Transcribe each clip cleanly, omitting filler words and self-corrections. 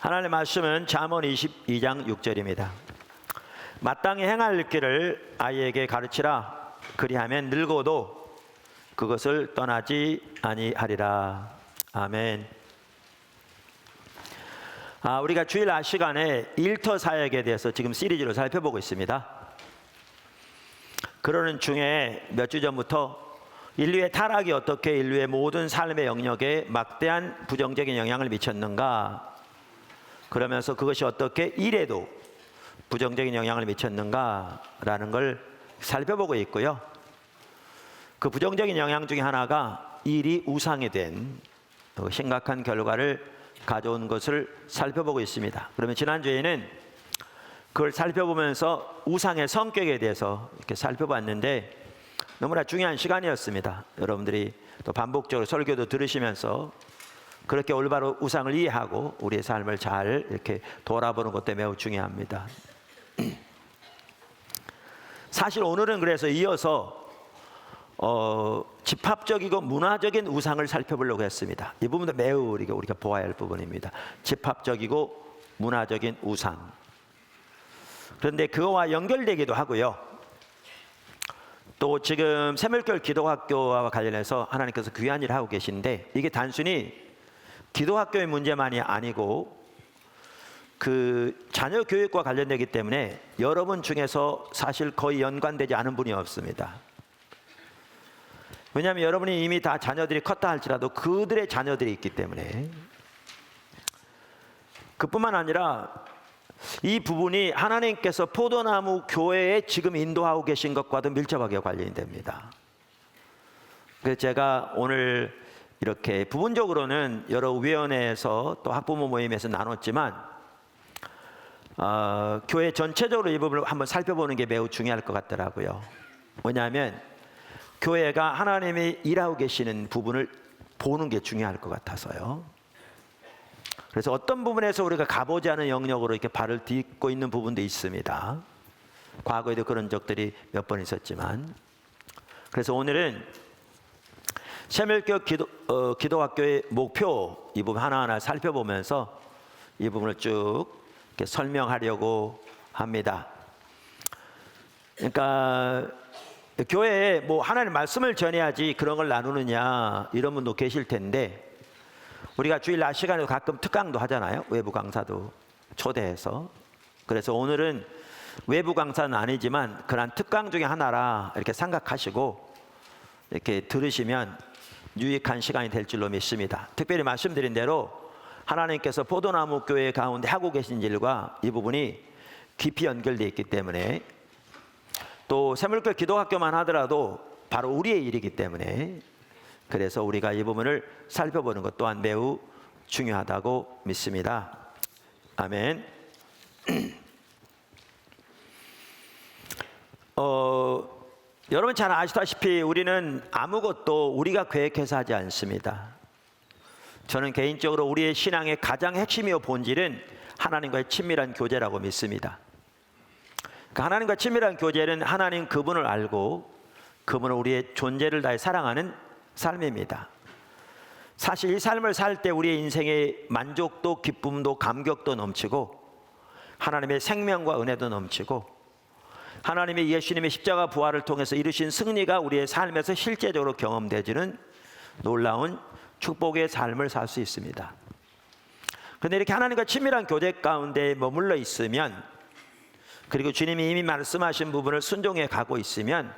하나님의 말씀은 잠언 22장 6절입니다. 마땅히 행할 길을 아이에게 가르치라. 그리하면 늙어도 그것을 떠나지 아니하리라. 아멘. 우리가 주일 시간에 일터 사역에 대해서 지금 시리즈로 살펴보고 있습니다. 그러는 중에 몇 주 전부터 인류의 타락이 어떻게 인류의 모든 삶의 영역에 막대한 부정적인 영향을 미쳤는가, 그러면서 그것이 어떻게 일에도 부정적인 영향을 미쳤는가라는 걸 살펴보고 있고요. 그 부정적인 영향 중에 하나가 일이 우상이 된 심각한 결과를 가져온 것을 살펴보고 있습니다. 그러면 지난주에는 그걸 살펴보면서 우상의 성격에 대해서 이렇게 살펴봤는데 너무나 중요한 시간이었습니다. 여러분들이 또 반복적으로 설교도 들으시면서 그렇게 올바로 우상을 이해하고 우리의 삶을 잘 이렇게 돌아보는 것도 매우 중요합니다. 사실 오늘은 그래서 이어서 집합적이고 문화적인 우상을 살펴보려고 했습니다. 이 부분도 매우 우리가 보아야 할 부분입니다. 집합적이고 문화적인 우상. 그런데 그거와 연결되기도 하고요. 또 지금 새물결 기도학교와 관련해서 하나님께서 귀한 일을 하고 계신데, 이게 단순히 기도학교의 문제만이 아니고 그 자녀 교육과 관련되기 때문에 여러분 중에서 사실 거의 연관되지 않은 분이 없습니다. 왜냐하면 여러분이 이미 다 자녀들이 컸다 할지라도 그들의 자녀들이 있기 때문에. 그뿐만 아니라 이 부분이 하나님께서 포도나무 교회에 지금 인도하고 계신 것과도 밀접하게 관련이 됩니다. 그래서 제가 오늘 이렇게 부분적으로는 여러 위원회에서 또 학부모 모임에서 나눴지만 교회 전체적으로 이 부분을 한번 살펴보는 게 매우 중요할 것 같더라고요. 왜냐하면 교회가 하나님이 일하고 계시는 부분을 보는 게 중요할 것 같아서요. 그래서 어떤 부분에서 우리가 가보지 않은 영역으로 이렇게 발을 딛고 있는 부분도 있습니다. 과거에도 그런 적들이 몇 번 있었지만. 그래서 오늘은 새물결 기도학교의 목표, 이 부분 하나하나 살펴보면서 이 부분을 쭉 이렇게 설명하려고 합니다. 그러니까 교회에 뭐 하나님 말씀을 전해야지 그런 걸 나누느냐 이런 분도 계실 텐데, 우리가 주일 낮 시간에도 가끔 특강도 하잖아요. 외부 강사도 초대해서. 그래서 오늘은 외부 강사는 아니지만 그런 특강 중에 하나라 이렇게 생각하시고 이렇게 들으시면 유익한 시간이 될 줄로 믿습니다. 특별히 말씀드린 대로 하나님께서 포도나무 교회 가운데 하고 계신 일과 이 부분이 깊이 연결되어 있기 때문에, 또 새물결 기도학교만 하더라도 바로 우리의 일이기 때문에, 그래서 우리가 이 부분을 살펴보는 것 또한 매우 중요하다고 믿습니다. 아멘. 여러분 잘 아시다시피 우리는 아무것도 우리가 계획해서 하지 않습니다. 저는 개인적으로 우리의 신앙의 가장 핵심이요 본질은 하나님과의 친밀한 교제라고 믿습니다. 그 하나님과 친밀한 교제는 하나님 그분을 알고 그분을 우리의 존재를 다해 사랑하는 삶입니다. 사실 이 삶을 살 때 우리의 인생에 만족도, 기쁨도, 감격도 넘치고 하나님의 생명과 은혜도 넘치고 하나님의 예수님의 십자가 부활을 통해서 이루신 승리가 우리의 삶에서 실제적으로 경험되지는 놀라운 축복의 삶을 살 수 있습니다. 그런데 이렇게 하나님과 친밀한 교제 가운데 머물러 있으면, 그리고 주님이 이미 말씀하신 부분을 순종해 가고 있으면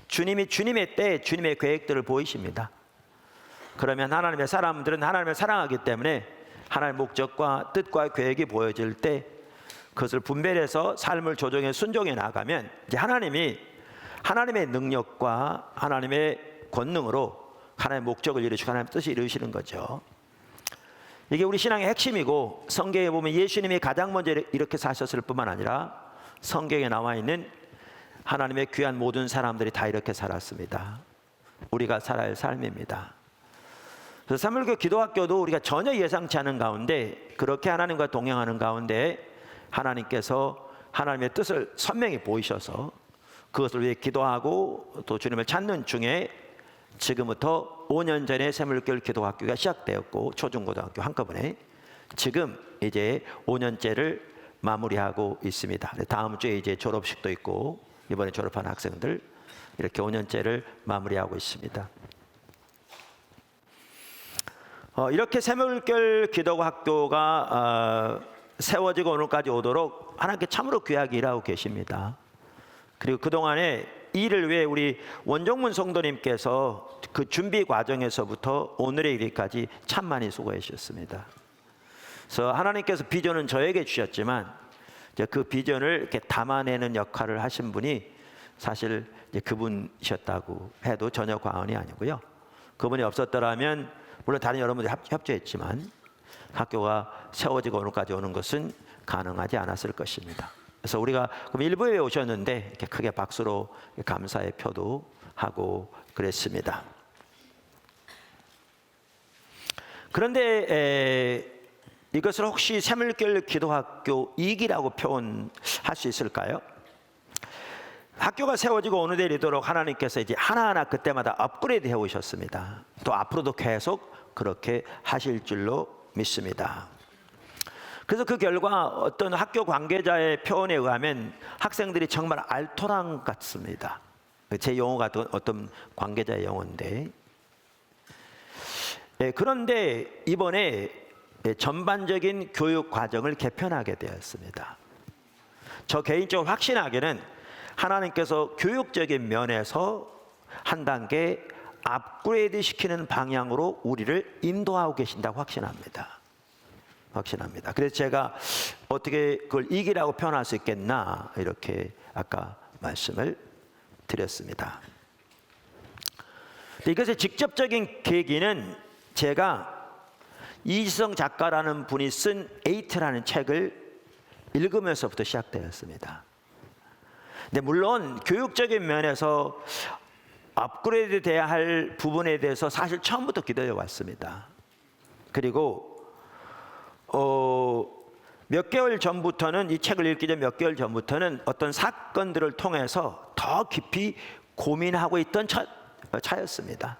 주님이 주님의 때에 주님의 계획들을 보이십니다. 그러면 하나님의 사람들은 하나님을 사랑하기 때문에 하나님의 목적과 뜻과 계획이 보여질 때 그것을 분별해서 삶을 조정해 순종해 나가면 이제 하나님이 하나님의 능력과 하나님의 권능으로 하나님의 목적을 이루시고 하나님의 뜻을 이루시는 거죠. 이게 우리 신앙의 핵심이고, 성경에 보면 예수님이 가장 먼저 이렇게 사셨을 뿐만 아니라 성경에 나와 있는 하나님의 귀한 모든 사람들이 다 이렇게 살았습니다. 우리가 살아야 할 삶입니다. 그래서 새물결 기도학교도 우리가 전혀 예상치 않은 가운데 그렇게 하나님과 동행하는 가운데 하나님께서 하나님의 뜻을 선명히 보이셔서 그것을 위해 기도하고 또 주님을 찾는 중에 지금부터 5년 전에 새물결 기도학교가 시작되었고 초중고등학교 한꺼번에 지금 이제 5년째를 마무리하고 있습니다. 다음 주에 이제 졸업식도 있고 이번에 졸업한 학생들 이렇게 5년째를 마무리하고 있습니다. 이렇게 새물결 기도고 학교가 세워지고 오늘까지 오도록 하나님께 참으로 귀하게 일하고 계십니다. 그리고 그동안에 이 일을 위해 우리 원종문 성도님께서 그 준비 과정에서부터 오늘의 일까지 참 많이 수고해 주셨습니다. 그래서 하나님께서 비전은 저에게 주셨지만 이제 그 비전을 이렇게 담아내는 역할을 하신 분이 사실 이제 그분이셨다고 해도 전혀 과언이 아니고요. 그분이 없었더라면 물론 다른 여러분들이 협조했지만 학교가 세워지고 오늘까지 오는 것은 가능하지 않았을 것입니다. 그래서 우리가 그럼 일부에 오셨는데 이렇게 크게 박수로 감사의 표도 하고 그랬습니다. 그런데 이것을 혹시 새물결 기도학교 2기라고 표현할 수 있을까요? 학교가 세워지고 어느 데 이르도록 하나님께서 이제 하나하나 그때마다 업그레이드 해 오셨습니다. 또 앞으로도 계속 그렇게 하실 줄로 믿습니다. 그래서 그 결과 어떤 학교 관계자의 표현에 의하면 학생들이 정말 알토란 같습니다. 제 용어가 어떤 관계자의 용어인데, 그런데 이번에 전반적인 교육 과정을 개편하게 되었습니다. 저 개인적으로 확신하기는 하나님께서 교육적인 면에서 한 단계 업그레이드 시키는 방향으로 우리를 인도하고 계신다고 확신합니다. 그래서 제가 어떻게 그걸 이기라고 표현할 수 있겠나 이렇게 아까 말씀을 드렸습니다. 이것의 직접적인 계기는 제가 이지성 작가라는 분이 쓴 에이트라는 책을 읽으면서부터 시작되었습니다. 근데 물론 교육적인 면에서 업그레이드 돼야 할 부분에 대해서 사실 처음부터 기도해 왔습니다. 그리고 몇 개월 전부터는 이 책을 읽기 전 몇 개월 전부터는 어떤 사건들을 통해서 더 깊이 고민하고 있던 차였습니다.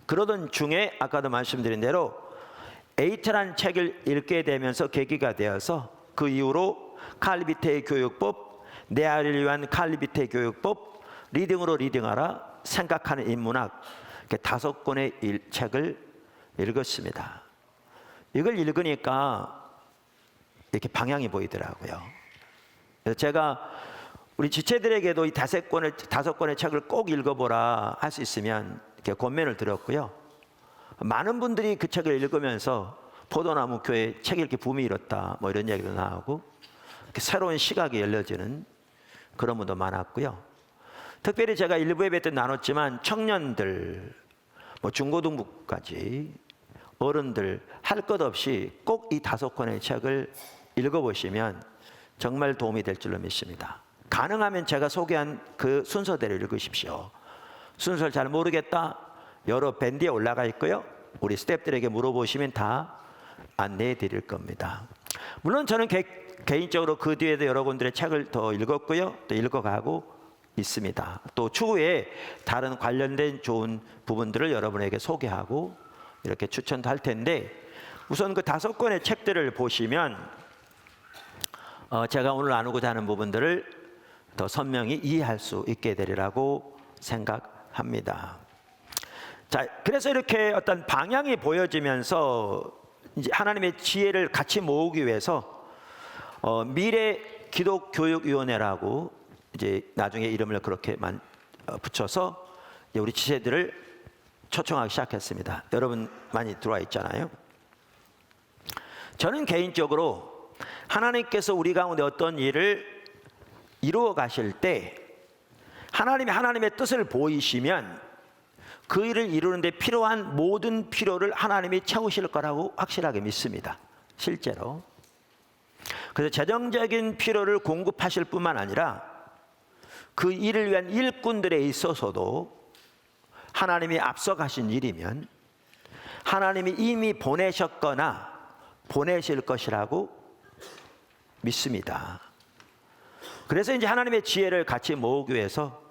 그러던 중에 아까도 말씀드린 대로 에이트라는 책을 읽게 되면서 계기가 되어서 그 이후로 칼비테의 교육법, 내 아이를 위한 칼비테 교육법, 리딩으로 리딩하라, 생각하는 인문학 이렇게 5권의 책을 읽었습니다. 이걸 읽으니까 이렇게 방향이 보이더라고요. 그래서 제가 우리 지체들에게도 이 5권의 책을 꼭 읽어보라 할 수 있으면 이렇게 권면을 드렸고요. 많은 분들이 그 책을 읽으면서 포도나무 교회 책 읽기 붐이 일었다 뭐 이런 얘기도 나오고 이렇게 새로운 시각이 열려지는 그런 분도 많았고요. 특별히 제가 일부 예배 때 나눴지만 청년들, 뭐 중고등부까지 어른들 할 것 없이 꼭 이 5권의 책을 읽어보시면 정말 도움이 될 줄로 믿습니다. 가능하면 제가 소개한 그 순서대로 읽으십시오. 순서를 잘 모르겠다, 여러 밴드에 올라가 있고요. 우리 스태프들에게 물어보시면 다 안내해 드릴 겁니다. 물론 저는 개인적으로 그 뒤에도 여러분들의 책을 더 읽었고요. 또 읽어가고 있습니다. 또 추후에 다른 관련된 좋은 부분들을 여러분에게 소개하고 이렇게 추천도 할 텐데, 우선 그 5권의 책들을 보시면 제가 오늘 나누고자 하는 부분들을 더 선명히 이해할 수 있게 되리라고 생각합니다. 자, 그래서 이렇게 어떤 방향이 보여지면서 이제 하나님의 지혜를 같이 모으기 위해서 미래 기독교육위원회라고 이제 나중에 이름을 그렇게 붙여서 이제 우리 지체들을 초청하기 시작했습니다. 여러분 많이 들어와 있잖아요. 저는 개인적으로 하나님께서 우리 가운데 어떤 일을 이루어 가실 때 하나님의 뜻을 보이시면 그 일을 이루는 데 필요한 모든 필요를 하나님이 채우실 거라고 확실하게 믿습니다. 실제로. 그래서 재정적인 필요를 공급하실 뿐만 아니라 그 일을 위한 일꾼들에 있어서도 하나님이 앞서가신 일이면 하나님이 이미 보내셨거나 보내실 것이라고 믿습니다. 그래서 이제 하나님의 지혜를 같이 모으기 위해서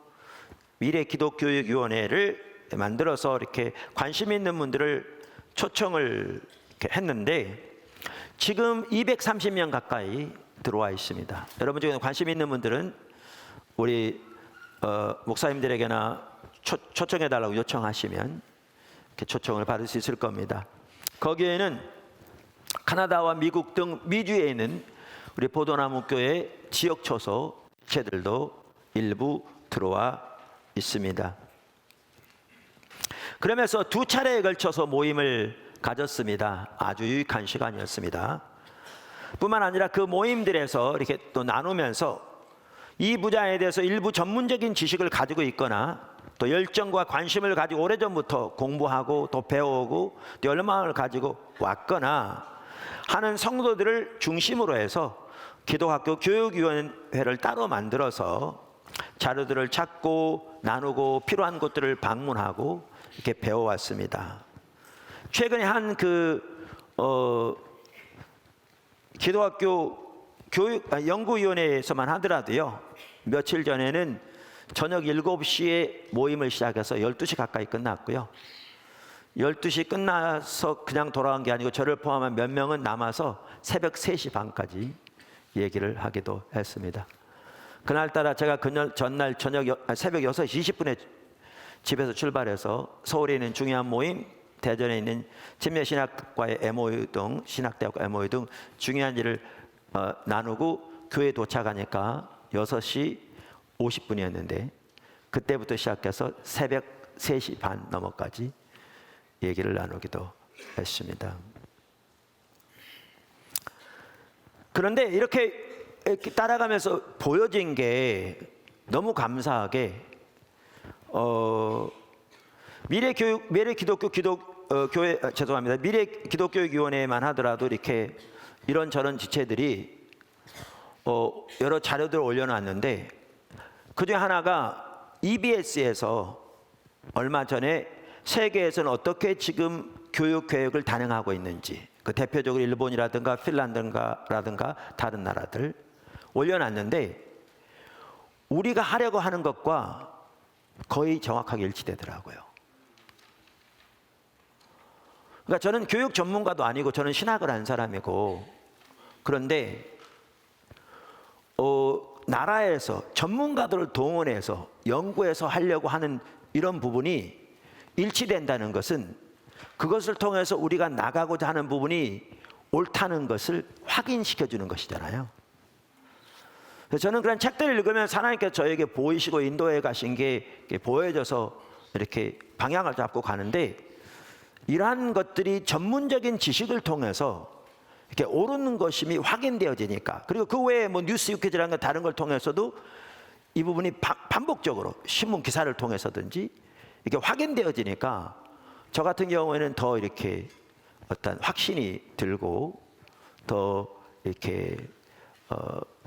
미래 기독교육위원회를 만들어서 이렇게 관심 있는 분들을 초청을 이렇게 했는데, 지금 230명 가까이 들어와 있습니다. 여러분 중에 관심 있는 분들은 우리 목사님들에게나 초청해달라고 요청하시면 이렇게 초청을 받을 수 있을 겁니다. 거기에는 카나다와 미국 등 미주에 있는 우리 보도나무 교회 지역 초소 지체들도 일부 들어와 있습니다. 그러면서 두 차례에 걸쳐서 모임을 가졌습니다. 아주 유익한 시간이었습니다. 뿐만 아니라 그 모임들에서 이렇게 또 나누면서 이 분야에 대해서 일부 전문적인 지식을 가지고 있거나 또 열정과 관심을 가지고 오래전부터 공부하고 또 배워오고 또 열망을 가지고 왔거나 하는 성도들을 중심으로 해서 기도학교 교육위원회를 따로 만들어서 자료들을 찾고 나누고 필요한 곳들을 방문하고 이렇게 배워왔습니다. 최근에 한 기도학교 연구위원회에서만 하더라도요, 며칠 전에는 저녁 7시에 모임을 시작해서 12시 가까이 끝났고요. 12시 끝나서 그냥 돌아간 게 아니고 저를 포함한 몇 명은 남아서 새벽 3시 반까지 얘기를 하기도 했습니다. 그날따라 제가 전날 새벽 6시 20분에 집에서 출발해서 서울에 있는 중요한 모임, 대전에 있는 침례신학과의 MOU 등 신학대학과 MOU 등 중요한 일을 나누고 교회에 도착하니까 6시 50분이었는데 그때부터 시작해서 새벽 3시 반 넘어까지 얘기를 나누기도 했습니다. 그런데 이렇게 따라가면서 보여진 게 너무 감사하게 미래기독교육위원회만 하더라도 이렇게 이런저런 지체들이 여러 자료들을 올려놨는데 그중에 하나가 EBS에서 얼마 전에 세계에서는 어떻게 지금 교육 계획을 단행하고 있는지 그 대표적으로 일본이라든가 핀란드라든가 다른 나라들 올려놨는데 우리가 하려고 하는 것과 거의 정확하게 일치되더라고요. 그러니까 저는 교육 전문가도 아니고 저는 신학을 한 사람이고 그런데 나라에서 전문가들을 동원해서 연구해서 하려고 하는 이런 부분이 일치된다는 것은 그것을 통해서 우리가 나가고자 하는 부분이 옳다는 것을 확인시켜 주는 것이잖아요. 그래서 저는 그런 책들을 읽으면서 하나님께서 저에게 보이시고 인도해 가신 게 보여져서 이렇게 방향을 잡고 가는데 이러한 것들이 전문적인 지식을 통해서 이렇게 옳은 것임이 확인되어지니까 그리고 그 외에 뭐 뉴스 유퀴즈라는 다른 걸 통해서도 이 부분이 반복적으로 신문 기사를 통해서든지 이렇게 확인되어지니까 저 같은 경우에는 더 이렇게 어떤 확신이 들고 더 이렇게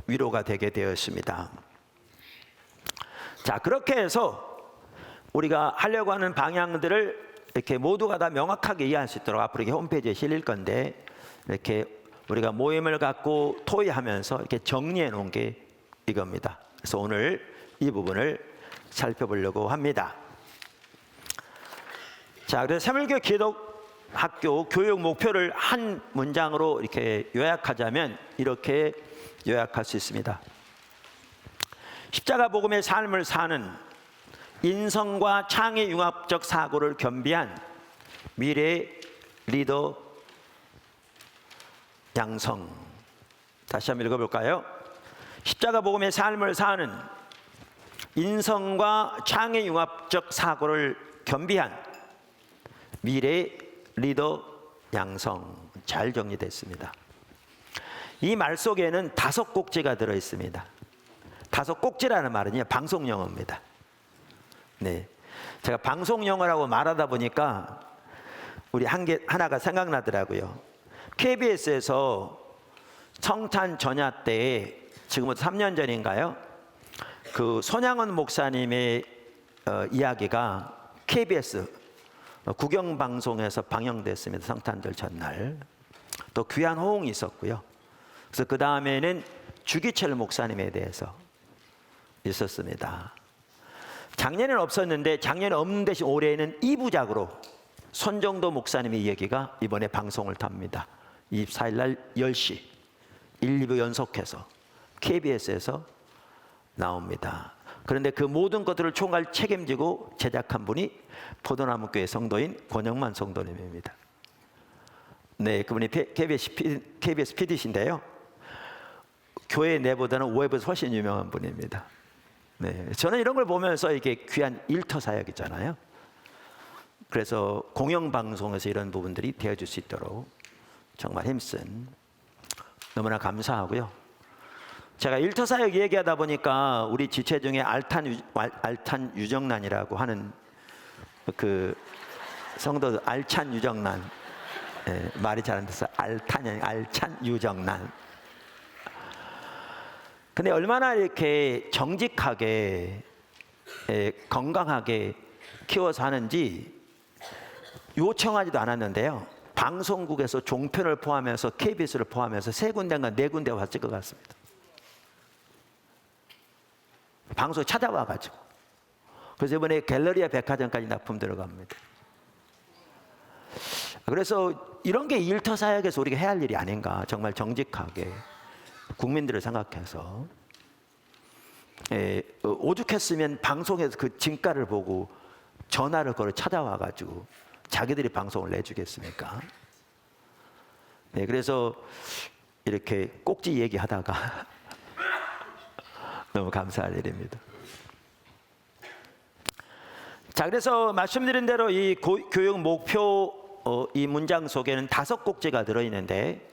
위로가 되게 되었습니다. 자, 그렇게 해서 우리가 하려고 하는 방향들을 이렇게 모두가 다 명확하게 이해할 수 있도록 앞으로 이게 홈페이지에 실릴 건데 이렇게 우리가 모임을 갖고 토의하면서 이렇게 정리해 놓은 게 이겁니다. 그래서 오늘 이 부분을 살펴보려고 합니다. 자, 그래서 새물교 기독학교 교육 목표를 한 문장으로 이렇게 요약하자면 이렇게 요약할 수 있습니다. 십자가 복음의 삶을 사는 인성과 창의 융합적 사고를 겸비한 미래 리더 양성. 다시 한번 읽어볼까요? 십자가 복음의 삶을 사는 인성과 창의 융합적 사고를 겸비한 미래 리더 양성. 잘 정리됐습니다. 이 말 속에는 5꼭지가 들어 있습니다. 5꼭지라는 말은요, 방송 용어입니다. 네, 제가 방송 용어라고 말하다 보니까 우리 하나가 생각나더라고요. KBS에서 성탄 전야 때에 지금부터 3년 전인가요? 그 손양원 목사님의 이야기가 KBS 국영방송에서 방영됐습니다. 성탄절 전날. 또 귀한 호응이 있었고요. 그래서 그 다음에는 주기철 목사님에 대해서 있었습니다. 작년에는 없었는데 작년에 없는 대신 올해에는 2부작으로 손정도 목사님의 이야기가 이번에 방송을 탑니다. 24일 날 10시 1, 2부 연속해서 KBS에서 나옵니다. 그런데 그 모든 것들을 총괄 책임지고 제작한 분이 포도나무교회 성도인 권영만 성도님입니다. 네, 그분이 KBS PD신데요. 교회 내보다는 외부에서 훨씬 유명한 분입니다. 네, 저는 이런 걸 보면서 이게 귀한 일터 사역이잖아요. 그래서 공영방송에서 이런 부분들이 되어줄 수 있도록 정말 힘쓴, 너무나 감사하고요. 제가 일터 사역 얘기하다 보니까 우리 지체 중에 알탄 유정란이라고 하는 그 성도 알찬 유정란, 네, 말이 잘 안 돼서 알찬 유정란. 근데 얼마나 이렇게 정직하게 건강하게 키워서 하는지 요청하지도 않았는데요. 방송국에서 종편을 포함해서 KBS를 포함해서 3군데인가 4군데 와서 찍어갔습니다. 방송에 찾아와가지고. 그래서 이번에 갤러리아 백화점까지 납품 들어갑니다. 그래서 이런 게 일터 사역에서 우리가 해야 할 일이 아닌가. 정말 정직하게 국민들을 생각해서 오죽했으면 방송에서 그 진가를 보고 전화를 걸어 찾아와가지고 자기들이 방송을 내주겠습니까? 네, 그래서 이렇게 꼭지 얘기하다가 너무 감사할 일입니다. 자, 그래서 말씀드린 대로 이 교육 목표 이 문장 속에는 5꼭지가 들어있는데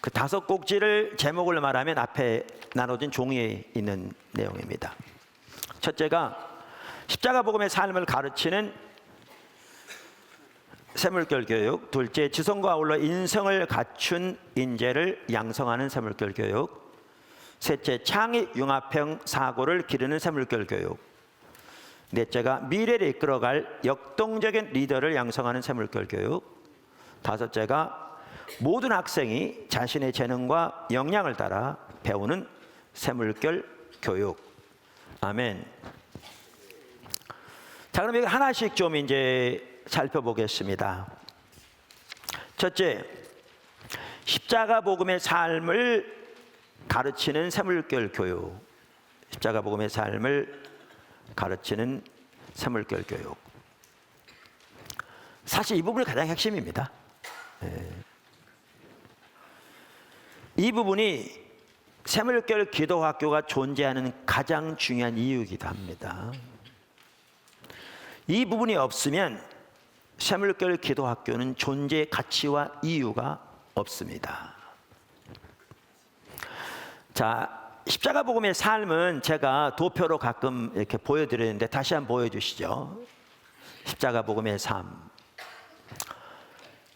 그 5꼭지를 제목을 말하면 앞에 나눠진 종이에 있는 내용입니다. 첫째가 십자가 복음의 삶을 가르치는 샘물결 교육, 둘째 지성과 아울러 인성을 갖춘 인재를 양성하는 샘물결 교육, 셋째 창의 융합형 사고를 기르는 샘물결 교육, 넷째가 미래를 이끌어갈 역동적인 리더를 양성하는 샘물결 교육, 다섯째가 모든 학생이 자신의 재능과 역량을 따라 배우는 샘물결 교육. 아멘. 자, 그럼 여기 하나씩 좀 이제 살펴보겠습니다. 첫째, 십자가 복음의 삶을 가르치는 샘물결 교육. 십자가 복음의 삶을 가르치는 샘물결 교육. 사실 이 부분이 가장 핵심입니다. 이 부분이 샘물결 기도학교가 존재하는 가장 중요한 이유이기도 합니다. 이 부분이 없으면 샘물결 기도학교는 존재의 가치와 이유가 없습니다. 자, 십자가 복음의 삶은 제가 도표로 가끔 이렇게 보여드리는데 다시 한번 보여주시죠. 십자가 복음의 삶.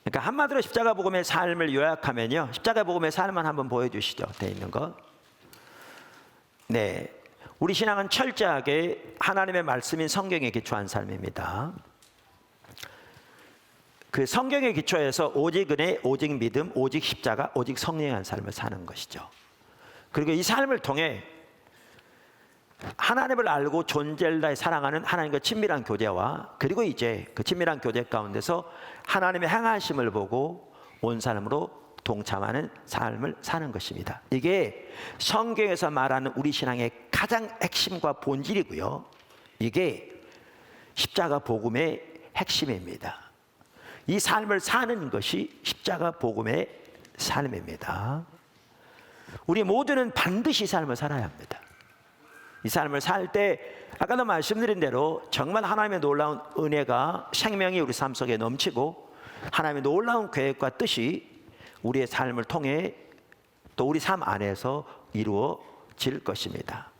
그러니까 한마디로 십자가 복음의 삶을 요약하면요, 십자가 복음의 삶만 한번 보여주시죠. 돼 있는 거. 네, 우리 신앙은 철저하게 하나님의 말씀인 성경에 기초한 삶입니다. 그 성경에 기초해서 오직 은혜, 오직 믿음, 오직 십자가, 오직 성령의 삶을 사는 것이죠. 그리고 이 삶을 통해 하나님을 알고 존재를 다해 사랑하는 하나님과 친밀한 교제와, 그리고 이제 그 친밀한 교제 가운데서 하나님의 행하심을 보고 온 삶으로 동참하는 삶을 사는 것입니다. 이게 성경에서 말하는 우리 신앙의 가장 핵심과 본질이고요, 이게 십자가 복음의 핵심입니다. 이 삶을 사는 것이 십자가 복음의 삶입니다. 우리 모두는 반드시 이 삶을 살아야 합니다. 이 삶을 살 때 아까도 말씀드린 대로 정말 하나님의 놀라운 은혜가 생명이 우리 삶 속에 넘치고 하나님의 놀라운 계획과 뜻이 우리의 삶을 통해 또 우리 삶 안에서 이루어질 것입니다.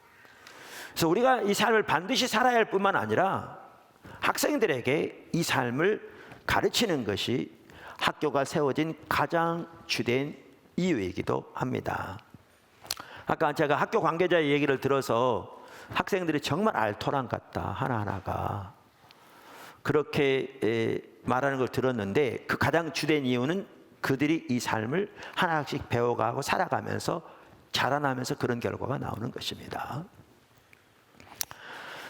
그래서 우리가 이 삶을 반드시 살아야 할 뿐만 아니라 학생들에게 이 삶을 가르치는 것이 학교가 세워진 가장 주된 이유이기도 합니다. 아까 제가 학교 관계자의 얘기를 들어서 학생들이 정말 알토란 같다, 하나하나가 그렇게 말하는 걸 들었는데, 그 가장 주된 이유는 그들이 이 삶을 하나씩 배워가고 살아가면서 자라나면서 그런 결과가 나오는 것입니다.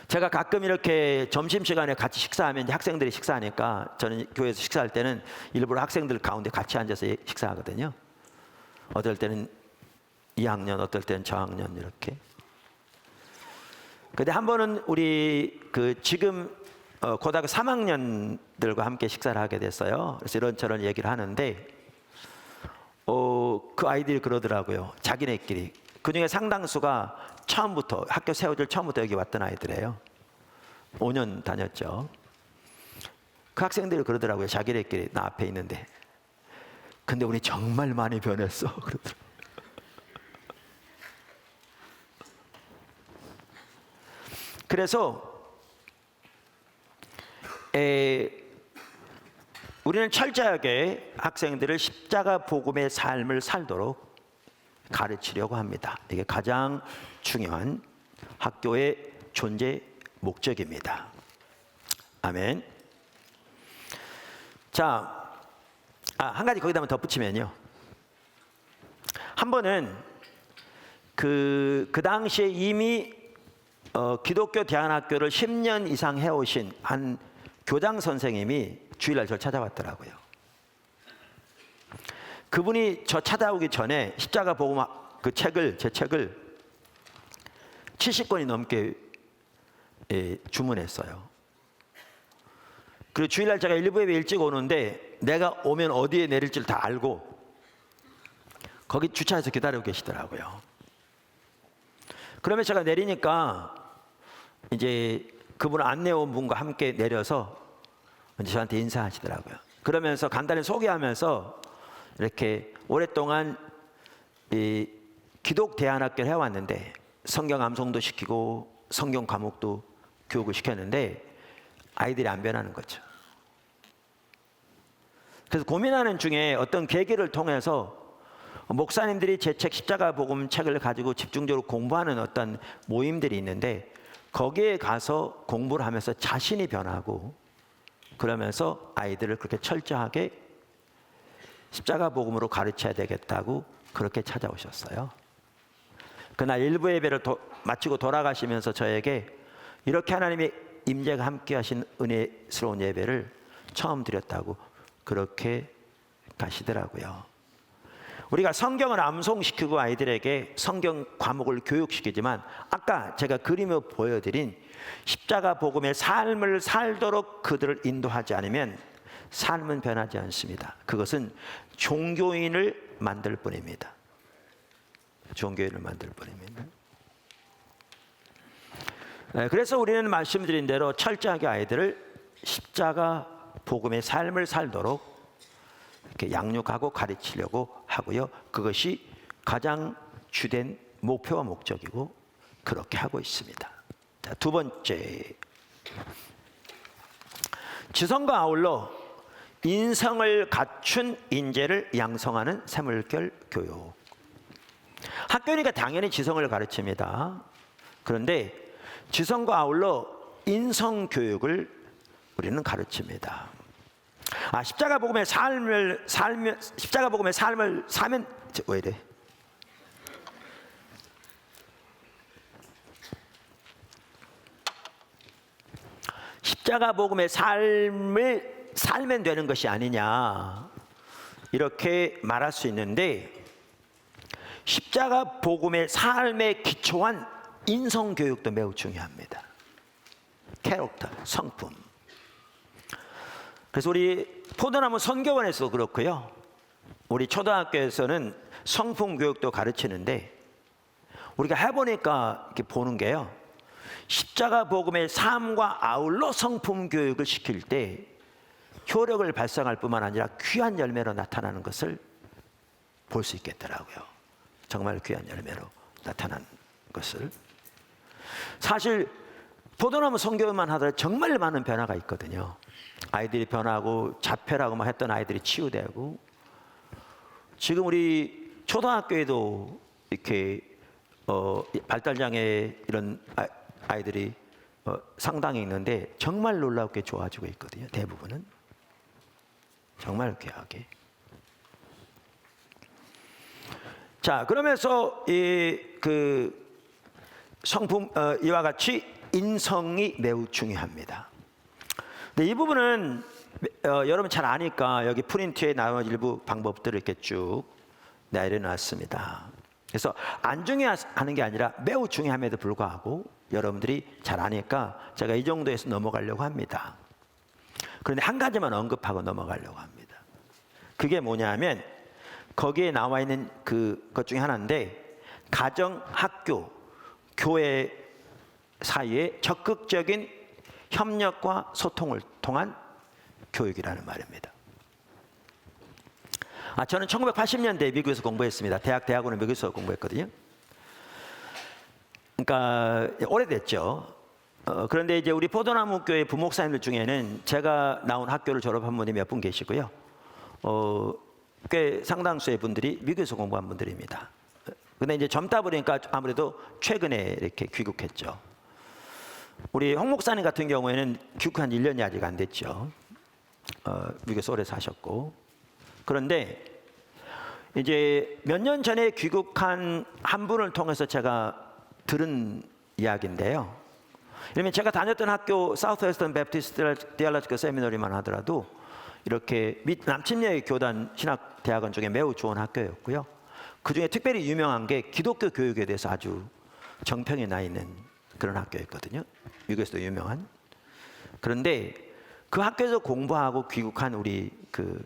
제가 가끔 이렇게 점심시간에 같이 식사하면 이제 학생들이 식사하니까 저는 교회에서 식사할 때는 일부러 학생들 가운데 같이 앉아서 식사하거든요. 어떨 때는 2학년, 어떨 때는 저학년 이렇게. 근데 한 번은 우리 지금 고등학교 3학년들과 함께 식사를 하게 됐어요. 그래서 이런저런 얘기를 하는데 그 아이들이 그러더라고요. 자기네끼리. 그중에 상당수가 처음부터 학교 세워질 처음부터 여기 왔던 아이들이에요. 5년 다녔죠. 그 학생들이 그러더라고요. 자기네끼리 나 앞에 있는데. 근데 우리 정말 많이 변했어. 그러더라고요. 그래서 우리는 철저하게 학생들을 십자가 복음의 삶을 살도록 가르치려고 합니다. 이게 가장 중요한 학교의 존재 목적입니다. 아멘. 자, 한 가지 거기다 덧붙이면요. 한 번은 그 당시에 이미 기독교 대안학교를 10년 이상 해오신 한 교장 선생님이 주일날 저를 찾아왔더라고요. 그분이 저 찾아오기 전에 십자가 복음 제 책을 70권이 넘게 주문했어요. 그리고 주일날 제가 일부 예배 일찍 오는데 내가 오면 어디에 내릴지를 다 알고 거기 주차해서 기다리고 계시더라고요. 그러면 제가 내리니까 이제 그분 안내 온 분과 함께 내려서 이제 저한테 인사하시더라고요. 그러면서 간단히 소개하면서 이렇게 오랫동안 이 기독 대안학교를 해왔는데 성경 암송도 시키고 성경 과목도 교육을 시켰는데 아이들이 안 변하는 거죠. 그래서 고민하는 중에 어떤 계기를 통해서 목사님들이 제 책 십자가 복음 책을 가지고 집중적으로 공부하는 어떤 모임들이 있는데 거기에 가서 공부를 하면서 자신이 변하고 그러면서 아이들을 그렇게 철저하게 십자가 복음으로 가르쳐야 되겠다고 그렇게 찾아오셨어요. 그날 일부 예배를 마치고 돌아가시면서 저에게 이렇게 하나님의 임재가 함께 하신 은혜스러운 예배를 처음 드렸다고 그렇게 가시더라고요. 우리가 성경을 암송시키고 아이들에게 성경 과목을 교육시키지만 아까 제가 그림을 보여드린 십자가 복음의 삶을 살도록 그들을 인도하지 않으면 삶은 변하지 않습니다. 그것은 종교인을 만들 뿐입니다. 종교인을 만들 뿐입니다. 그래서 우리는 말씀드린 대로 철저하게 아이들을 십자가 복음의 삶을 살도록 이렇게 양육하고 가르치려고 하고요. 그것이 가장 주된 목표와 목적이고 그렇게 하고 있습니다. 자, 두 번째, 지성과 아울러 인성을 갖춘 인재를 양성하는 새물결 교육. 학교니까 당연히 지성을 가르칩니다. 그런데 지성과 아울러 인성 교육을 우리는 가르칩니다. 십자가 복음의 삶을 사면 왜 이래? 십자가 복음의 삶을 살면 되는 것이 아니냐 이렇게 말할 수 있는데 십자가 복음의 삶에 기초한 인성 교육도 매우 중요합니다. 캐릭터, 성품. 그래서 우리 포도나무 선교원에서도 그렇고요. 우리 초등학교에서는 성품 교육도 가르치는데 우리가 해보니까 이렇게 보는 게요. 십자가 복음의 삶과 아울러 성품 교육을 시킬 때 효력을 발생할 뿐만 아니라 귀한 열매로 나타나는 것을 볼 수 있겠더라고요. 정말 귀한 열매로 나타난 것을. 사실 포도나무 선교만 하더라도 정말 많은 변화가 있거든요. 아이들이 변하고 자폐라고 막 했던 아이들이 치유되고 지금 우리 초등학교에도 이렇게 발달장애 이런 아이들이 상당히 있는데 정말 놀랍게 좋아지고 있거든요. 대부분은 정말 귀하게. 자, 그러면서 그 성품 이와 같이 인성이 매우 중요합니다. 근데 이 부분은 여러분 잘 아니까 여기 프린트에 나온 일부 방법들을 이렇게 쭉 내려놨습니다. 그래서 안 중요하는 게 아니라 매우 중요함에도 불구하고 여러분들이 잘 아니까 제가 이 정도에서 넘어가려고 합니다. 그런데 한 가지만 언급하고 넘어가려고 합니다. 그게 뭐냐면 거기에 나와 있는 그것 중에 하나인데, 가정, 학교, 교회 사이에 적극적인 협력과 소통을 통한 교육이라는 말입니다. 저는 1980년대에 미국에서 공부했습니다. 대학원을 미국에서 공부했거든요. 그러니까 오래됐죠. 그런데 이제 우리 포도나무 교회 부목사님들 중에는 제가 나온 학교를 졸업한 분이 몇 분 계시고요. 꽤 상당수의 분들이 미국에서 공부한 분들입니다. 근데 이제 젊다 보니까 아무래도 최근에 이렇게 귀국했죠. 우리 홍 목사님 같은 경우에는 귀국한 1년이 아직 안 됐죠. 미국에서 오래 사셨고. 그런데 이제 몇 년 전에 귀국한 한 분을 통해서 제가 들은 이야기인데요. 이러면 제가 다녔던 학교 사우스웨스턴 베프티스트 디알로지컬 세미너리만 하더라도 이렇게 남침여의 교단 신학대학원 중에 매우 좋은 학교였고요. 그 중에 특별히 유명한 게 기독교 교육에 대해서 아주 정평이 나 있는 그런 학교였거든요. 미국에서도 유명한. 그런데 그 학교에서 공부하고 귀국한 우리 그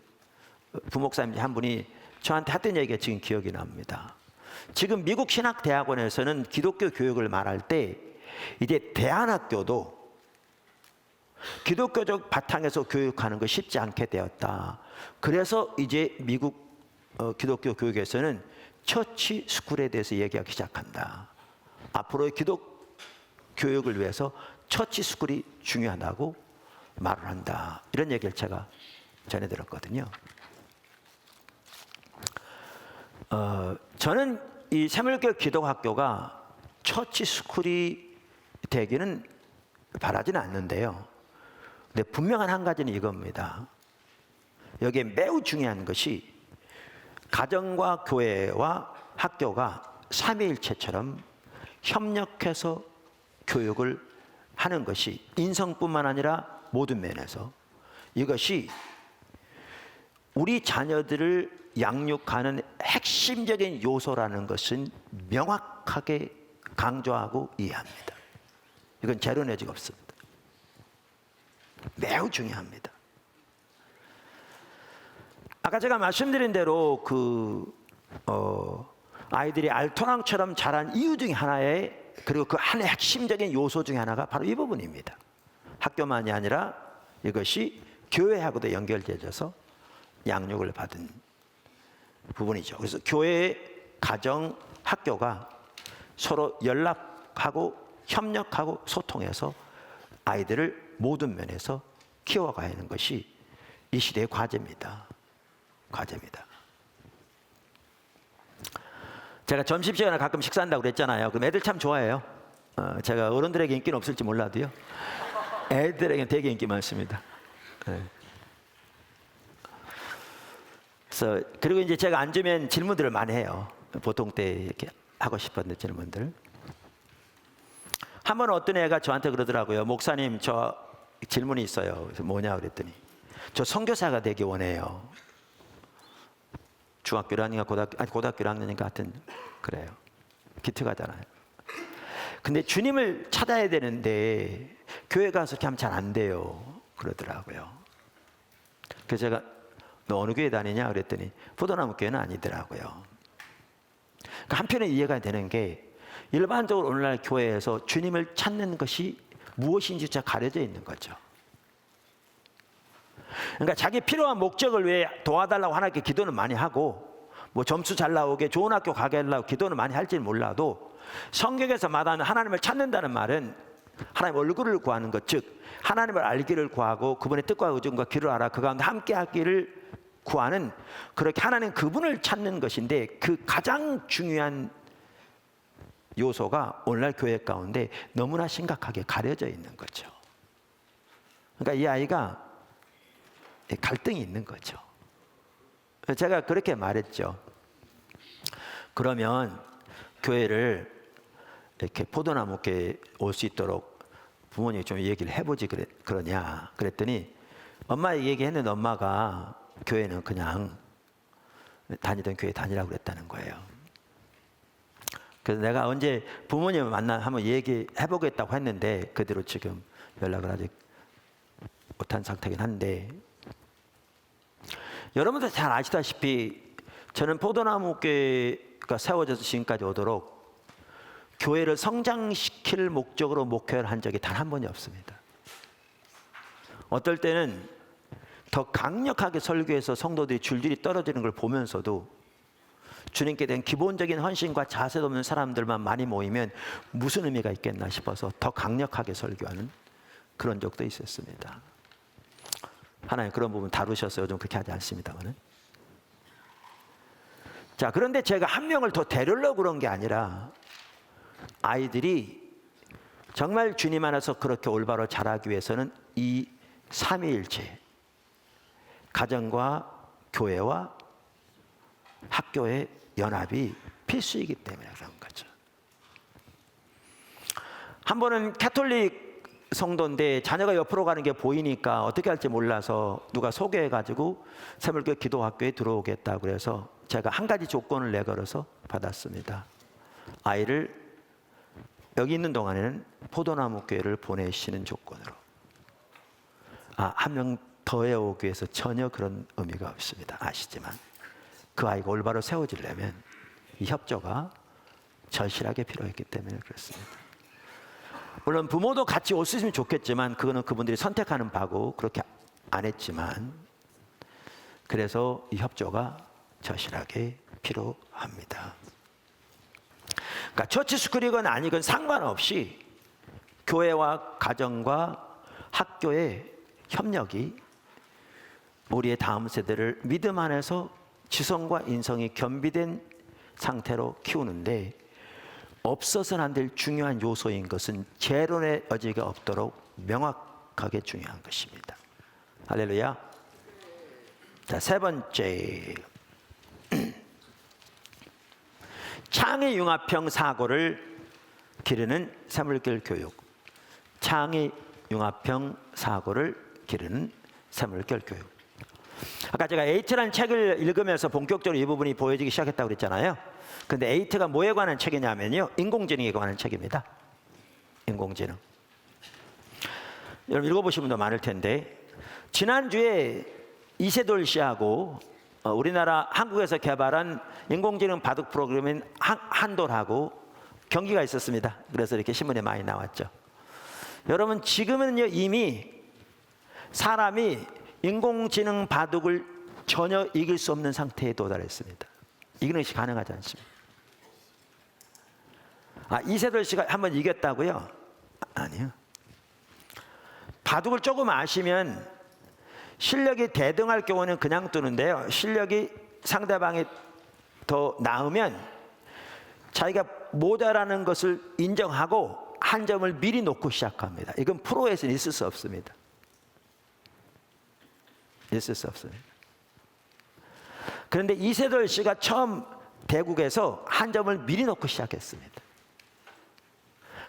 부목사님 한 분이 저한테 했던 얘기가 지금 기억이 납니다. 지금 미국 신학대학원에서는 기독교 교육을 말할 때 이제 대안학교도 기독교적 바탕에서 교육하는 거 쉽지 않게 되었다. 그래서 이제 미국 기독교 교육에서는 처치 스쿨에 대해서 얘기하기 시작한다. 앞으로의 기독 교육을 위해서 처치 스쿨이 중요하다고 말을 한다. 이런 얘기를 제가 전해 들었거든요. 저는 이 새물교 기독학교가 처치 스쿨이 되기는 바라지는 않는데요. 근데 분명한 한 가지는 이겁니다. 여기에 매우 중요한 것이 가정과 교회와 학교가 삼위일체처럼 협력해서 교육을 하는 것이 인성뿐만 아니라 모든 면에서 이것이 우리 자녀들을 양육하는 핵심적인 요소라는 것은 명확하게 강조하고 이해합니다. 이건 재론 여지가 없습니다. 매우 중요합니다. 아까 제가 말씀드린 대로 아이들이 알토랑처럼 자란 이유 중에 하나에, 그리고 그 안에 핵심적인 요소 중에 하나가 바로 이 부분입니다. 학교만이 아니라 이것이 교회하고도 연결되어서 양육을 받은 부분이죠. 그래서 교회, 가정, 학교가 서로 연락하고 협력하고 소통해서 아이들을 모든 면에서 키워가야 하는 것이 이 시대의 과제입니다. 과제입니다. 제가 점심시간에 가끔 식사한다고 그랬잖아요. 그럼 애들 참 좋아해요. 제가 어른들에게 인기는 없을지 몰라도요, 애들에게는 되게 인기 많습니다. 네. 그래서 그리고 이제 제가 앉으면 질문들을 많이 해요. 보통 때 이렇게 하고 싶었던 질문들. 한 번 어떤 애가 저한테 그러더라고요. 목사님, 저 질문이 있어요. 그래서 뭐냐 그랬더니, 저 선교사가 되기 원해요. 중학교 1학년인가 고등학교 1학년인가 하여튼 그래요. 기특하잖아요. 근데 주님을 찾아야 되는데 교회 가서 이렇게 하면 잘 안 돼요. 그러더라고요. 그래서 제가 너 어느 교회 다니냐 그랬더니 포도나무 교회는 아니더라고요. 그러니까 한편에 이해가 되는 게, 일반적으로 오늘날 교회에서 주님을 찾는 것이 무엇인지 잘 가려져 있는 거죠. 그러니까 자기 필요한 목적을 위해 도와달라고 하나님께 기도는 많이 하고, 뭐 점수 잘 나오게 좋은 학교 가게 하려고 기도는 많이 할지는 몰라도, 성경에서 말하는 하나님을 찾는다는 말은 하나님 얼굴을 구하는 것, 즉 하나님을 알기를 구하고 그분의 뜻과 의중과 길을 알아 그 가운데 함께 하기를 구하는, 그렇게 하나님 그분을 찾는 것인데, 그 가장 중요한 요소가 오늘날 교회 가운데 너무나 심각하게 가려져 있는 거죠. 그러니까 이 아이가 갈등이 있는 거죠. 제가 그렇게 말했죠. 그러면 교회를 이렇게 포도나무께 올 수 있도록 부모님이 좀 얘기를 해보지 그러냐 그랬더니 엄마 얘기했는데 엄마가 교회는 그냥 다니던 교회 다니라고 그랬다는 거예요. 그래서 내가 언제 부모님을 만나 한번 얘기해보겠다고 했는데 그대로 지금 연락을 아직 못한 상태긴 한데, 여러분들 잘 아시다시피 저는 포도나무 교회가 세워져서 지금까지 오도록 교회를 성장시킬 목적으로 목회를 한 적이 단 한 번이 없습니다. 어떨 때는 더 강력하게 설교해서 성도들이 줄줄이 떨어지는 걸 보면서도 주님께 대한 기본적인 헌신과 자세도 없는 사람들만 많이 모이면 무슨 의미가 있겠나 싶어서 더 강력하게 설교하는 그런 적도 있었습니다. 하나님 그런 부분 다루셨어요. 좀 그렇게 하지 않습니다만은. 자, 그런데 제가 한 명을 더 데리려고 그런 게 아니라 아이들이 정말 주님 안에서 그렇게 올바로 자라기 위해서는 이 삼위일체, 가정과 교회와 학교의 연합이 필수이기 때문에 그런 거죠. 한 번은 캐톨릭 성도인데 자녀가 옆으로 가는 게 보이니까 어떻게 할지 몰라서 누가 소개해가지고 새물교 기도학교에 들어오겠다고 그래서 제가 한 가지 조건을 내걸어서 받았습니다. 아이를 여기 있는 동안에는 포도나무 교회를 보내시는 조건으로. 한 명 더해 오기 위해서 전혀 그런 의미가 없습니다. 아시지만 그 아이가 올바로 세워지려면 이 협조가 절실하게 필요했기 때문에 그렇습니다. 물론 부모도 같이 올 수 있으면 좋겠지만 그거는 그분들이 선택하는 바고 그렇게 안 했지만, 그래서 이 협조가 절실하게 필요합니다. 그러니까 처치 스쿨이건 아니건 상관없이 교회와 가정과 학교의 협력이 우리의 다음 세대를 믿음 안에서 지성과 인성이 겸비된 상태로 키우는데 없어서는 안 될 중요한 요소인 것은 재론의 여지가 없도록 명확하게 중요한 것입니다. 할렐루야. 자, 세 번째, 창의융합형 사고를 기르는 새물길 교육. 창의융합형 사고를 기르는 새물길 교육. 아까 제가 에이트라는 책을 읽으면서 본격적으로 이 부분이 보여지기 시작했다고 그랬잖아요. 근데 에이트가 뭐에 관한 책이냐면요, 인공지능에 관한 책입니다. 인공지능. 여러분 읽어보신 분도 많을 텐데, 지난주에 이세돌 씨하고 우리나라 한국에서 개발한 인공지능 바둑 프로그램인 한돌하고 경기가 있었습니다. 그래서 이렇게 신문에 많이 나왔죠. 여러분 지금은요 이미 사람이 인공지능 바둑을 전혀 이길 수 없는 상태에 도달했습니다. 이기는 것이 가능하지 않습니다. 이세돌 씨가 한번 이겼다고요? 아니요. 바둑을 조금 아시면 실력이 대등할 경우는 그냥 두는데요, 실력이 상대방이 더 나으면 자기가 모자라는 것을 인정하고 한 점을 미리 놓고 시작합니다. 이건 프로에서는 있을 수 없습니다. 있을 수 없습니다. 그런데 이세돌 씨가 처음 대국에서 한 점을 미리 놓고 시작했습니다.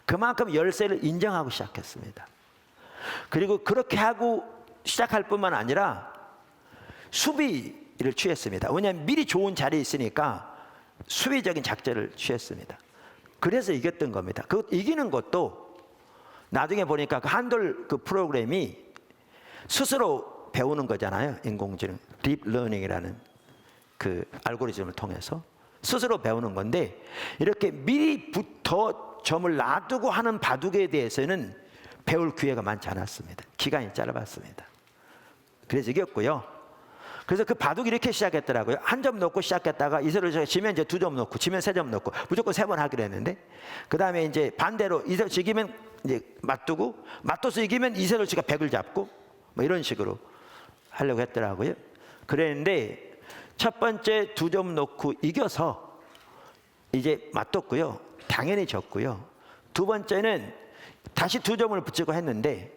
그만큼 열세를 인정하고 시작했습니다. 그리고 그렇게 하고 시작할 뿐만 아니라 수비를 취했습니다. 왜냐하면 미리 좋은 자리에 있으니까 수비적인 작전을 취했습니다. 그래서 이겼던 겁니다. 그 이기는 것도 나중에 보니까 그 한돌 그 프로그램이 스스로 배우는 거잖아요. 인공지능 딥 러닝이라는 그 알고리즘을 통해서 스스로 배우는 건데, 이렇게 미리부터 점을 놔두고 하는 바둑에 대해서는 배울 기회가 많지 않았습니다. 기간이 짧았습니다. 그래서 이겼고요. 그래서 그 바둑이 이렇게 시작했더라고요. 한 점 놓고 시작했다가 이세돌 씨가 지면 이제 2점 놓고, 지면 3점 놓고, 무조건 3번 하기로 했는데, 그 다음에 이제 반대로 이세돌 씨 이기면 이제 맞두고, 맞둬서 이기면 이세돌 씨가 100을 잡고, 뭐 이런 식으로 하려고 했더라고요. 그랬는데 첫 번째 2점 놓고 이겨서 이제 맞뒀고요. 당연히 졌고요. 두 번째는 다시 2점을 붙이고 했는데,